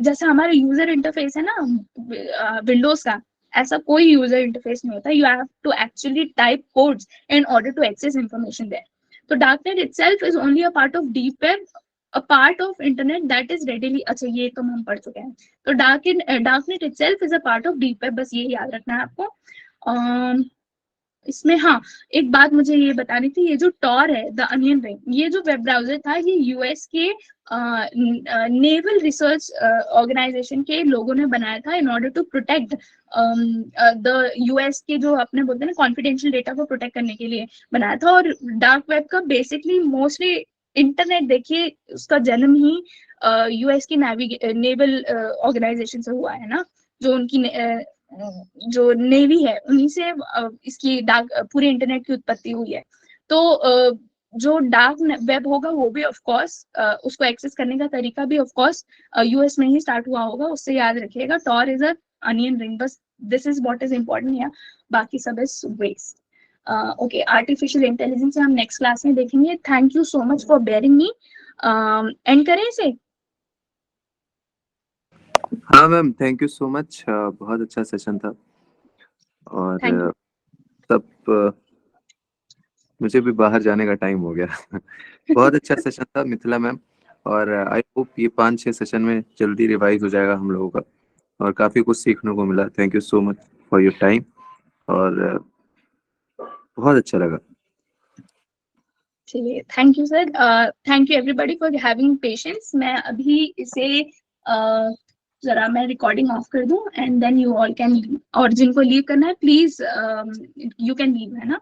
जैसा हमारा यूजर इंटरफेस है ना विंडोज का, ऐसा कोई यूजर इंटरफेस नहीं होता। You have to actually type codes in order to access information there. तो darknet itself is only a part of deep web, a part of internet that is readily, अच्छा ये तो हम पढ़ चुके हैं। तो darknet itself is a part of deep web, बस ये याद रखना है आपको। इसमें हाँ, एक बात मुझे ये बतानी थी, ये जो टॉर है, द अनियन रिंग, ये जो वेब ब्राउजर था, ये यूएस के नेवल रिसर्च ऑर्गेनाइजेशन के लोगों ने बनाया था in order to protect the US के, जो अपने बोलते हैं ना, कॉन्फिडेंशियल डेटा को प्रोटेक्ट करने के लिए बनाया था। और डार्क वेब का बेसिकली मोस्टली इंटरनेट देखिए, उसका जन्म ही यूएस की नेवल ऑर्गेनाइजेशन से हुआ है ना, जो उनकी जो नेवी है उन्हीं से इसकी डार्क पूरे इंटरनेट की उत्पत्ति हुई है। तो जो डार्क वेब होगा वो भी ऑफ कोर्स उसको एक्सेस करने का तरीका भी ऑफ कोर्स यूएस में ही स्टार्ट हुआ होगा। उससे याद रखिएगा, Tor is a onion ring, बस this is what is important या बाकी सब is waste. Okay, artificial intelligence हम नेक्स्ट क्लास में देखेंगे। Thank you so much for bearing me. End करें इसे? हाँ ma'am, thank you so much, बहुत अच्छा सेशन था। और थैंक यू। सब मुझे भी बाहर जाने का टाइम हो गया। बहुत अच्छा सेशन था मिथिला मैम, और आई होप ये 5-6 सेशन में जल्दी रिवाइज हो जाएगा हम लोगों का, और काफी कुछ सीखने को मिला। Thank you so much for your time, और बहुत अच्छा लगा। चलिए, thank you sir. Thank you everybody for having patience. मैं अभी इसे जरा मैं रिकॉर्डिंग ऑफ कर दूं and then you all can leave, और जिनको लीव करना है प्लीज यू कैन लीव, है ना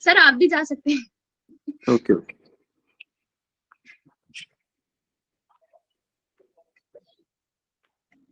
सर? आप भी जा सकते हैं। Okay okay.